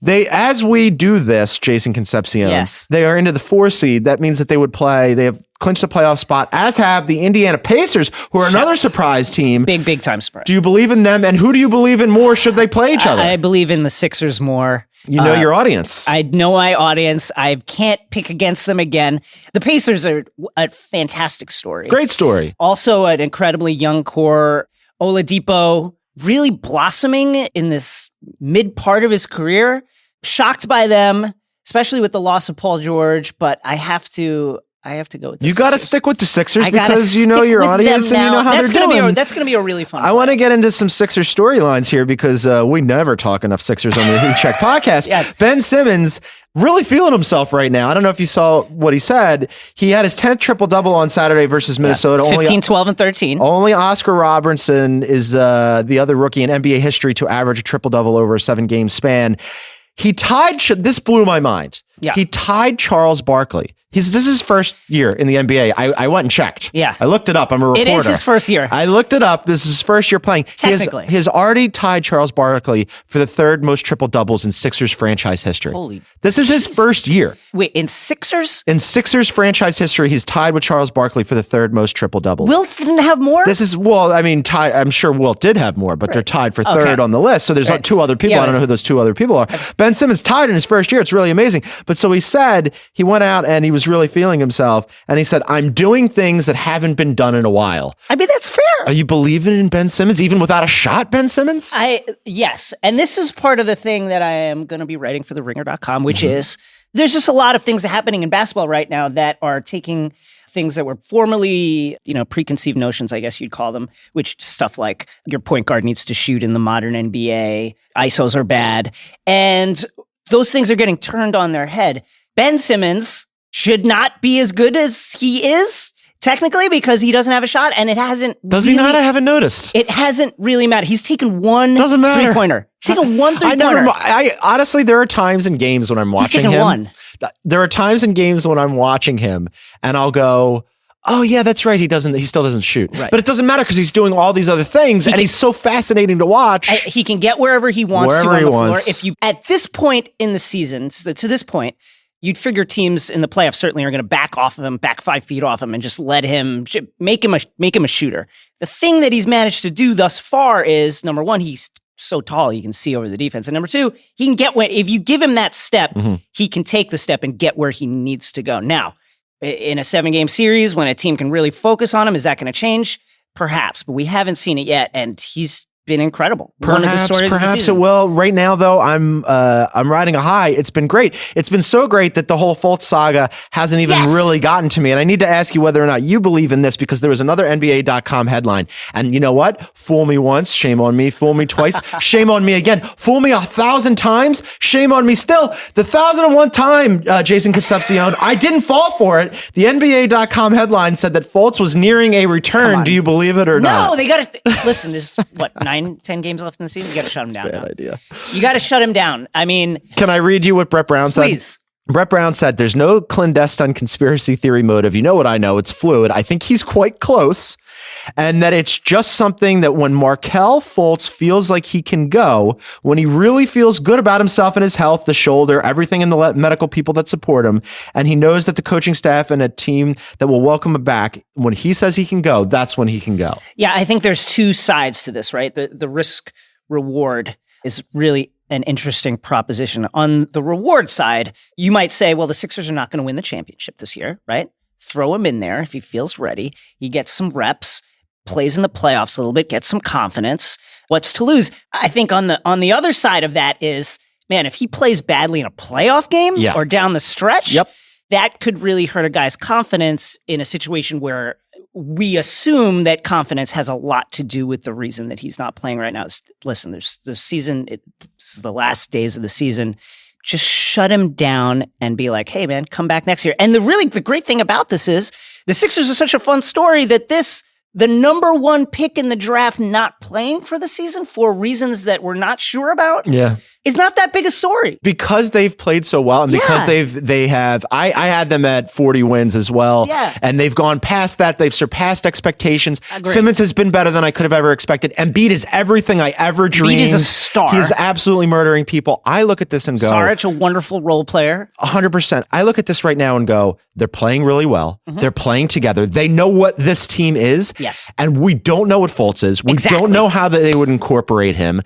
As we do this, Jason Concepcion, yes. They are into the 4 seed. That means that they would play. They have clinched the playoff spot, as have the Indiana Pacers, who are another surprise team. Big time surprise. Do you believe in them? And who do you believe in more should they play each other? I believe in the Sixers more. You know your audience. I know my audience. I can't pick against them again. The Pacers are a fantastic story. Great story. Also an incredibly young core. Oladipo really blossoming in this mid part of his career. Shocked by them, especially with the loss of Paul George, but I have to go with the You got to Sixers. stick with the Sixers because you know your audience and you know how they're doing. That's going to be a really fun I want to get into some Sixers storylines here because we never talk enough Sixers on the Heat Check podcast. Yeah. Ben Simmons really feeling himself right now. I don't know if you saw what he said. He had his 10th triple-double on Saturday versus Minnesota. 15, 12, and 13. Only Oscar Robertson is the other rookie in NBA history to average a triple-double over a 7-game span. He tied, this blew my mind. Yeah. He tied Charles Barkley. This is his first year in the NBA. I went and checked. Yeah. I looked it up. I'm a reporter. It is his first year. I looked it up. This is his first year playing. Technically. He has already tied Charles Barkley for the 3rd most triple doubles in Sixers franchise history. This is his first year. Wait, in Sixers? In Sixers franchise history, he's tied with Charles Barkley for the 3rd most triple doubles. Wilt didn't have more? Tied. I'm sure Wilt did have more, but they're tied for 3rd on the list. So there's like 2 other people. Yeah, I don't know who those 2 other people are. Ben Simmons tied in his first year. It's really amazing. But so he said he went out and he was really feeling himself. And he said, I'm doing things that haven't been done in a while. I mean, that's fair. Are you believing in Ben Simmons, even without a shot, Ben Simmons? Yes. And this is part of the thing that I am going to be writing for theringer.com, which is there's just a lot of things happening in basketball right now that are taking things that were formerly, preconceived notions, I guess you'd call them, which stuff like your point guard needs to shoot in the modern NBA, ISOs are bad. And those things are getting turned on their head. Ben Simmons should not be as good as he is, technically, because he doesn't have a shot, and it hasn't. Does he not? I haven't noticed. It hasn't really mattered. He's taken one Doesn't matter. three-pointer. He's taken one three-pointer. I honestly, there are times in games when I'm watching He's taken him. one. There are times in games when I'm watching him, and I'll go, oh yeah, that's right. He still doesn't shoot. Right. But it doesn't matter because he's doing all these other things, and he's so fascinating to watch. He can get wherever he wants Wherever to on he the floor. wants. If you, at this point in the season, to this point, you'd figure teams in the playoffs certainly are going to back off of him, back 5 feet off him, and just let him make him a shooter. The thing that he's managed to do thus far is, number one, he's so tall he can see over the defense, and number two, he can get if you give him that step, he can take the step and get where he needs to go. Now, in a 7-game series, when a team can really focus on him, is that going to change? Perhaps, but we haven't seen it yet, and he's been incredible. One of the stories of the Perhaps it season. will. Right now, though, I'm riding a high. It's been great. It's been so great that the whole Fultz saga hasn't even really gotten to me. And I need to ask you whether or not you believe in this, because there was another NBA.com headline. And you know what? Fool me once, shame on me. Fool me twice, shame on me again. Fool me 1,000 times, shame on me still. The 1,001th time, Jason Concepcion, I didn't fall for it. The NBA.com headline said that Fultz was nearing a return. Do you believe it or not? No, they got to listen. There's what 9-10 games left in the season. You got to shut him down. Bad idea. You got to shut him down. I mean, can I read you what Brett Brown said? please. Brett Brown said, "There's no clandestine conspiracy theory motive. You know what I know. It's fluid. I think he's quite close. And that it's just something that when Markelle Fultz feels like he can go, when he really feels good about himself and his health, the shoulder, everything in the medical people that support him, and he knows that the coaching staff and a team that will welcome him back, when he says he can go, that's when he can go." Yeah, I think there's two sides to this, right? The risk reward is really an interesting proposition. On the reward side, you might say, well, the Sixers are not going to win the championship this year, right? Throw him in there if he feels ready. He gets some reps, plays in the playoffs a little bit, gets some confidence. What's to lose? I think on the other side of that is, man, if he plays badly in a playoff game or down the stretch, that could really hurt a guy's confidence in a situation where we assume that confidence has a lot to do with the reason that he's not playing right now. Listen, there's the season. This is the last days of the season. Just shut him down and be like, hey, man, come back next year. And the great thing about this is the Sixers are such a fun story that the number one pick in the draft not playing for the season for reasons that we're not sure about is not that big a story. Because they've played so well, and because they have, I had them at 40 wins as well. Yeah. And they've gone past that. They've surpassed expectations. Agreed. Simmons has been better than I could have ever expected. Embiid is everything I ever dreamed. Embiid is a star. He's absolutely murdering people. I look at this and go, Saric, a wonderful role player. 100%. I look at this right now and go, they're playing really well. Mm-hmm. They're playing together. They know what this team is. Yes. And we don't know what Fultz is. We don't know how they would incorporate him.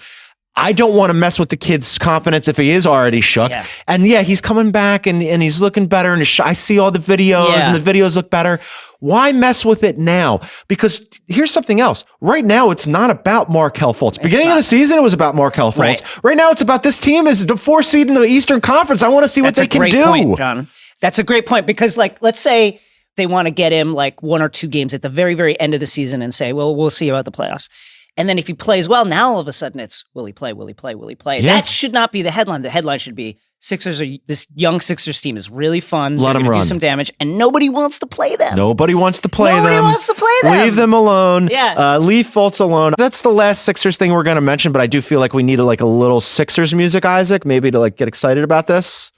I don't want to mess with the kid's confidence if he is already shook. Yeah. And he's coming back and he's looking better. And I see all the videos and the videos look better. Why mess with it now? Because here's something else. Right now, it's not about Markelle Fultz. Beginning of the season, it was about Markelle Fultz. Right now, it's about this team is the 4th seed in the Eastern Conference. I want to see what they can do. That's a great point, John. That's a great point because, let's say they want to get him 1 or 2 games at the very, very end of the season and say, well, we'll see about the playoffs. And then if he plays well, now all of a sudden it's, will he play, will he play, will he play? Yeah. That should not be the headline. The headline should be, this young Sixers team is really fun. Let them run. Do some damage, and nobody wants to play them. Nobody wants to play them. Nobody wants to play them. Leave them alone. Yeah. Leave Fultz alone. That's the last Sixers thing we're going to mention, but I do feel like we need a little Sixers music, Isaac, maybe to get excited about this.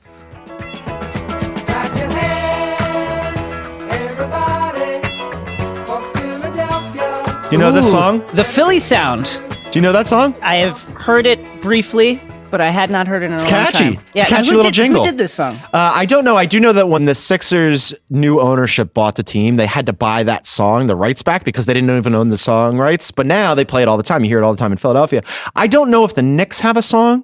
You know this song? The Philly sound. Do you know that song? I have heard it briefly, but I had not heard it in a long time. It's catchy. Yeah, it's a catchy little jingle. Who did this song? I don't know. I do know that when the Sixers' new ownership bought the team, they had to buy that song, the rights back, because they didn't even own the song rights. But now they play it all the time. You hear it all the time in Philadelphia. I don't know if the Knicks have a song.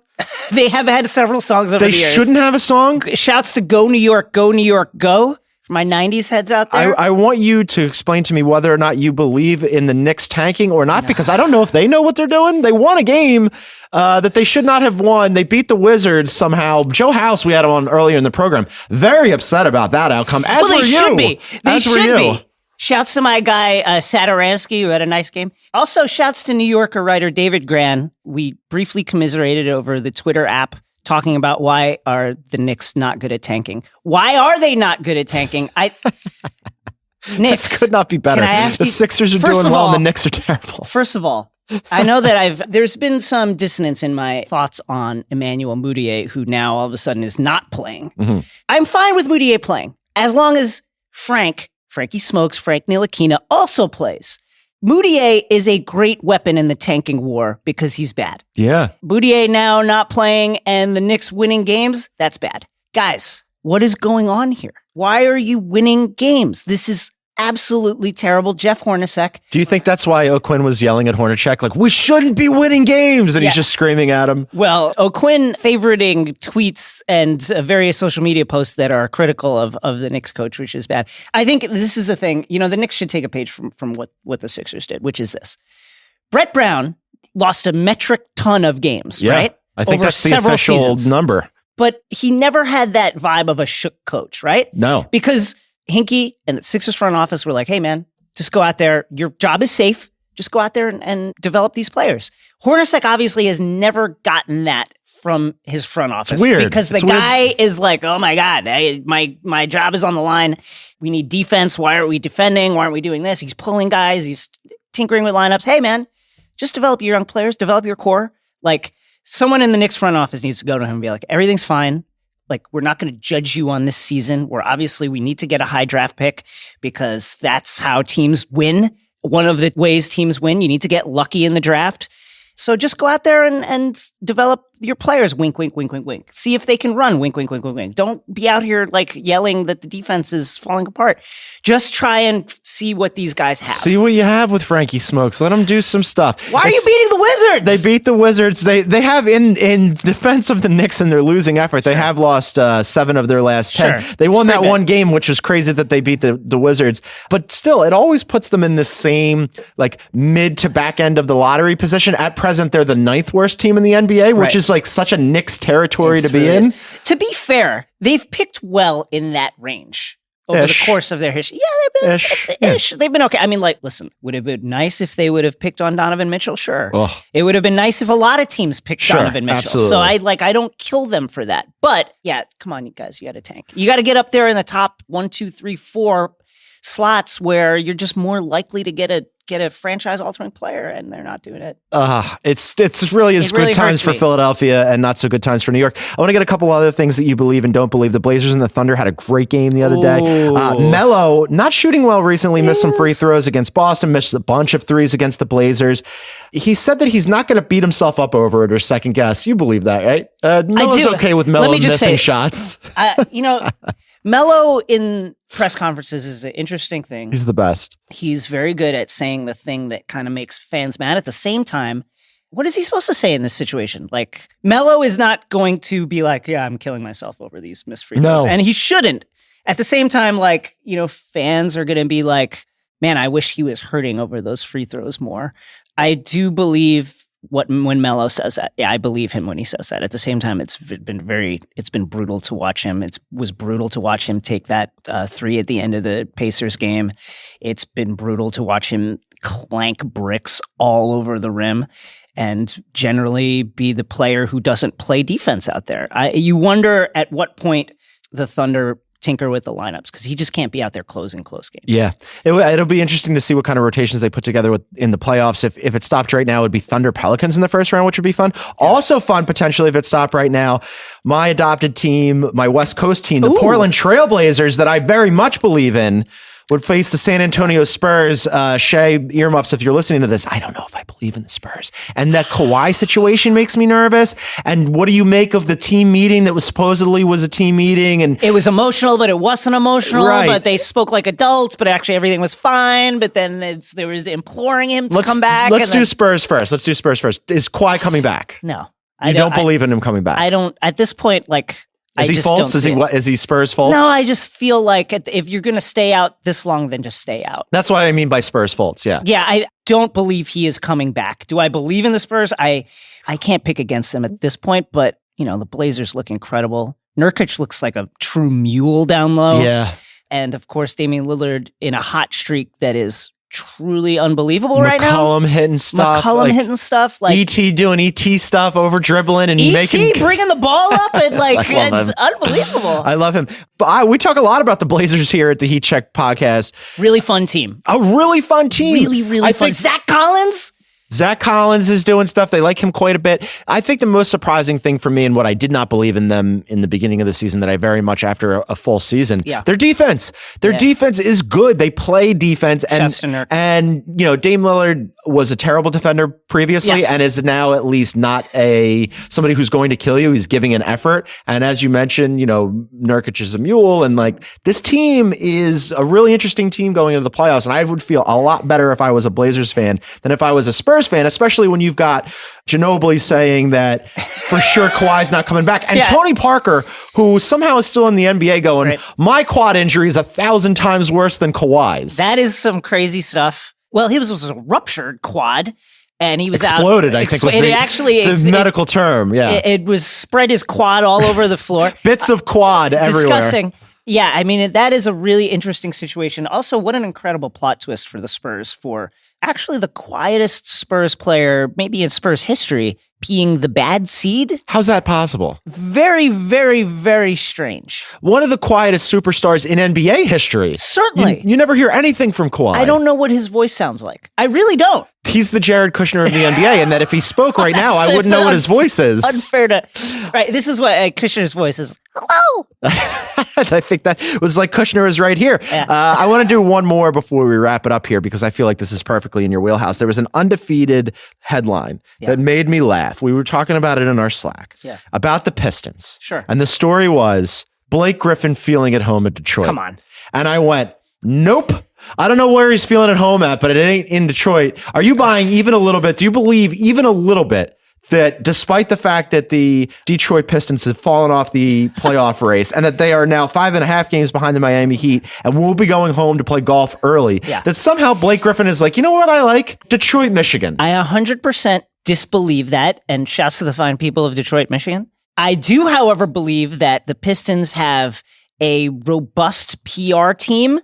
They have had several songs over the years. They shouldn't have a song. Shouts to Go New York, Go New York, Go. For my 90s heads out there. I want you to explain to me whether or not you believe in the Knicks tanking or not, because I don't know if they know what they're doing. They won a game that they should not have won. They beat the Wizards somehow. Joe House, we had him on earlier in the program, very upset about that outcome, as were you. Should be. They should be. As Shouts to my guy, Saturansky, who had a nice game. Also, shouts to New Yorker writer David Gran. We briefly commiserated over the Twitter app talking about why are the Knicks not good at tanking. Why are they not good at tanking? Knicks. This could not be better. Can I ask the you, Sixers are doing well and the Knicks are terrible. First of all, I know that there's been some dissonance in my thoughts on Emmanuel Mudiay, who now all of a sudden is not playing. Mm-hmm. I'm fine with Mudiay playing, as long as Frankie Smokes, Frank Ntilikina also plays. Mudiay is a great weapon in the tanking war because he's bad. Yeah. Mudiay now not playing and the Knicks winning games, that's bad. Guys, what is going on here? Why are you winning games? This is absolutely terrible. Jeff Hornacek. Do you think that's why O'Quinn was yelling at Hornacek, like, we shouldn't be winning games? And he's just screaming at him. Well, O'Quinn favoriting tweets and various social media posts that are critical of the Knicks coach, which is bad. I think this is the thing. The Knicks should take a page from what the Sixers did, which is this. Brett Brown lost a metric ton of games, right? I think over that's the several official seasons. number. But he never had that vibe of a shook coach, right? No. Because Hinkie and the Sixers front office were like, hey, man, just go out there. Your job is safe. Just go out there and develop these players. Hornacek obviously has never gotten that from his front office. It's weird. Because the guy is like, oh my God, my job is on the line. We need defense. Why aren't we defending? Why aren't we doing this? He's pulling guys. He's tinkering with lineups. Hey, man, just develop your young players, develop your core. Like, someone in the Knicks front office needs to go to him and be like, everything's fine. Like, we're not going to judge you on this season. We need to get a high draft pick because that's how teams win. One of the ways teams win, you need to get lucky in the draft. So just go out there and develop your players. Wink, wink, wink, wink, wink. See if they can run. Wink, wink, wink, wink, wink. Don't be out here like yelling that the defense is falling apart. Just try and see what these guys have. See what you have with Frankie Smokes. Let him do some stuff. Why are you beating the Wizards? They beat the Wizards. They have in defense of the Knicks and their losing effort. They have lost 7 of their last 10. They won that one game, which was crazy that they beat the Wizards. But still, it always puts them in the same like mid to back end of the lottery position. At present, they're the 9th worst team in the NBA, which is like such a Knicks territory to be in. To be fair, they've picked well in that range over the course of their history. Yeah, they've been okay. I mean, like, listen, would it have been nice if they would have picked on Donovan Mitchell? Sure. Ugh. It would have been nice if a lot of teams picked Donovan Mitchell. Absolutely. So I don't kill them for that. But yeah, come on, you guys, you got to tank. You got to get up there in the top 1, 2, 3, 4 slots where you're just more likely to get a franchise altering player, and they're not doing it. It's really good times for Philadelphia and not so good times for New York. I want to get a couple other things that you believe and don't believe. The Blazers and the Thunder had a great game the other day. Melo, not shooting well recently, missed some free throws against Boston, missed a bunch of threes against the Blazers. He said that he's not going to beat himself up over it or second guess. You believe that, right? Melo's okay with Melo missing shots. Melo in press conferences is an interesting thing. He's the best. He's very good at saying the thing that kind of makes fans mad. At the same time, what is he supposed to say in this situation? Like, Melo is not going to be like, yeah, I'm killing myself over these missed free throws. And he shouldn't. At the same time, like, fans are going to be like, man, I wish he was hurting over those free throws more. I do believe when Melo says that. Yeah, I believe him when he says that. At the same time, it's been brutal to watch him. It was brutal to watch him take that 3 at the end of the Pacers game. It's been brutal to watch him clank bricks all over the rim and generally be the player who doesn't play defense out there. You wonder at what point the Thunder tinker with the lineups because he just can't be out there closing close games. Yeah, it'll be interesting to see what kind of rotations they put together in the playoffs. If it stopped right now, it would be Thunder Pelicans in the first round, which would be fun. Yeah. Also fun potentially if it stopped right now, my adopted team, my West Coast team, the Portland Trailblazers that I very much believe in, would face the San Antonio Spurs. Shea, earmuffs, if you're listening to this, I don't know if I believe in the Spurs. And that Kawhi situation makes me nervous. And what do you make of the team meeting that was supposedly was a team meeting? And it was emotional, but it wasn't emotional. Right. But they spoke like adults, but actually everything was fine. But then there was imploring him to come back. Let's do Spurs first. Is Kawhi coming back? No. I don't believe in him coming back. I don't, at this point, like... Is he false? Is he Spurs false? No, I just feel like if you're going to stay out this long, then just stay out. That's what I mean by Spurs false. Yeah. Yeah. I don't believe he is coming back. Do I believe in the Spurs? I can't pick against them at this point, but the Blazers look incredible. Nurkic looks like a true mule down low. Yeah. And of course, Damian Lillard in a hot streak that is truly unbelievable right now. McCollum hitting stuff. Like E.T. doing E.T. stuff, over dribbling and E.T. bringing the ball up and it's unbelievable. I love him. But we talk a lot about the Blazers here at the Heat Check podcast. Really fun team. A really fun team. Really fun. Zach Collins. Zach Collins is doing stuff. They like him quite a bit. I think the most surprising thing for me, and what I did not believe in them in the beginning of the season that I very much after a full season, their defense. Their defense is good. They play defense. And Dame Lillard was a terrible defender previously and is now at least not somebody who's going to kill you. He's giving an effort. And as you mentioned, Nurkic is a mule. And this team is a really interesting team going into the playoffs. And I would feel a lot better if I was a Blazers fan than if I was a Spurs fan, especially when you've got Ginobili saying that for sure Kawhi's not coming back. And Tony Parker, who somehow is still in the NBA going, my quad injury is 1,000 times worse than Kawhi's. That is some crazy stuff. Well, he was a ruptured quad. And he was exploded, I think was the medical term. Yeah. It was spread his quad all over the floor. Bits of quad everywhere. Disgusting. Yeah, I mean, that is a really interesting situation. Also, what an incredible plot twist for the Spurs for actually the quietest Spurs player, maybe in Spurs history, being the bad seed. How's that possible? Very, very, very strange. One of the quietest superstars in NBA history. Certainly. You never hear anything from Kawhi. I don't know what his voice sounds like. I really don't. He's the Jared Kushner of the NBA, and that if he spoke right now, I wouldn't know what his voice is. Unfair to... Right, this is what Kushner's voice is. Hello! I think that was like Kushner is right here. Yeah. I want to do one more before we wrap it up here, because I feel like this is perfectly in your wheelhouse. There was an undefeated headline that made me laugh. We were talking about it in our Slack about the Pistons. Sure. And the story was Blake Griffin feeling at home at Detroit. Come on. And I went, nope. I don't know where he's feeling at home at, but it ain't in Detroit. Are you buying even a little bit? Do you believe even a little bit that despite the fact that the Detroit Pistons have fallen off the playoff race and that they are now 5.5 games behind the Miami Heat and will be going home to play golf early, that somehow Blake Griffin is like, you know what I like? Detroit, Michigan. I 100% disbelieve that, and shouts to the fine people of Detroit, Michigan. I do, however, believe that the Pistons have a robust PR team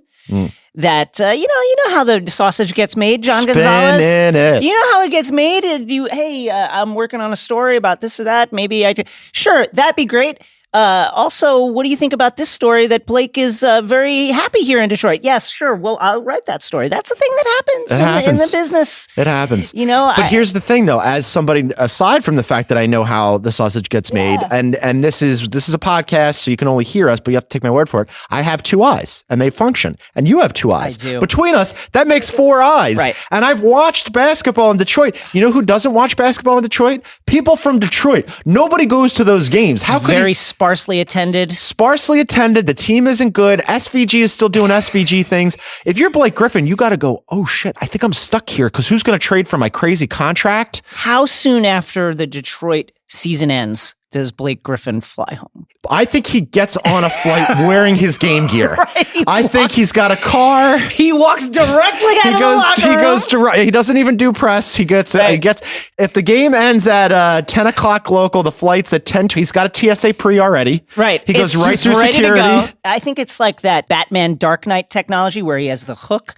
that, you know how the sausage gets made, John Gonzalez? It. You know how it gets made? I'm working on a story about this or that. Maybe sure, that'd be great. Also, what do you think about this story that Blake is very happy here in Detroit? Yes, sure. Well, I'll write that story. That's the thing that happens in the business. It happens. But here's the thing, though. As somebody, aside from the fact that I know how the sausage gets made, and this is a podcast, so you can only hear us, but you have to take my word for it. I have 2 eyes, and they function. And you have 2 eyes. I do. Between us, that makes 4 eyes. Right. And I've watched basketball in Detroit. You know who doesn't watch basketball in Detroit? People from Detroit. Nobody goes to those games. How could very sparsely attended. Sparsely attended. The team isn't good. SVG is still doing SVG things. If you're Blake Griffin, you got to go, oh shit, I think I'm stuck here because who's going to trade for my crazy contract? How soon after the Detroit season ends does Blake Griffin fly home? I think he gets on a flight wearing his game gear. I think he's got a car. He walks directly out of the locker room. He doesn't even do press. He gets if the game ends at 10 o'clock local, the flight's at 10. He's got a TSA pre already. Right. He goes right through security. I think it's like that Batman Dark Knight technology where he has the hook.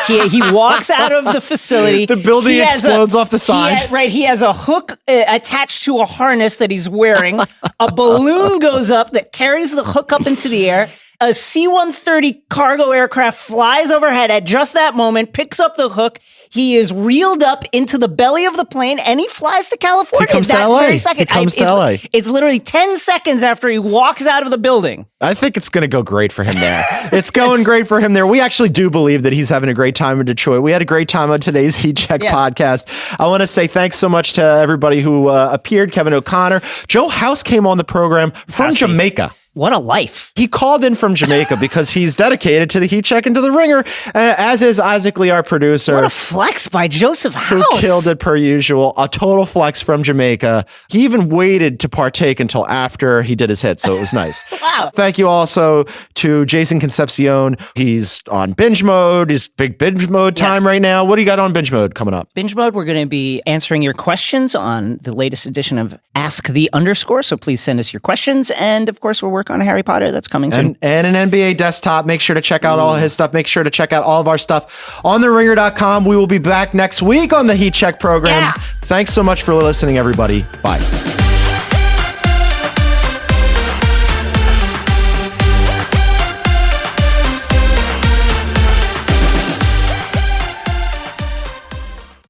He walks out of the facility. The building explodes off the side. He has a hook attached to a harness that he's wearing. A balloon goes up that carries the hook up into the air. A C-130 cargo aircraft flies overhead at just that moment, picks up the hook. He is reeled up into the belly of the plane, and he flies to California. He comes to LA. Very second. He comes to LA. It's literally 10 seconds after he walks out of the building. I think it's going to go great for him there. It's going great for him there. We actually do believe that he's having a great time in Detroit. We had a great time on today's Heat Check podcast. I want to say thanks so much to everybody who appeared. Kevin O'Connor. Joe House came on the program from Jamaica. What a life. He called in from Jamaica because he's dedicated to the Heat Check and to the Ringer, as is Isaac Lee, our producer. What a flex by Joseph House. Who killed it per usual. A total flex from Jamaica. He even waited to partake until after he did his hit, so it was nice. Wow. Thank you also to Jason Concepcion. He's on binge mode. He's big binge mode time right now. What do you got on binge mode coming up? Binge mode, we're going to be answering your questions on the latest edition of Ask the Underscore, so please send us your questions. And, of course, we're working on Harry Potter. That's coming soon. And an NBA desktop. Make sure to check out all his stuff. Make sure to check out all of our stuff on theringer.com. We will be back next week on the Heat Check program. Thanks so much for listening, everybody. Bye.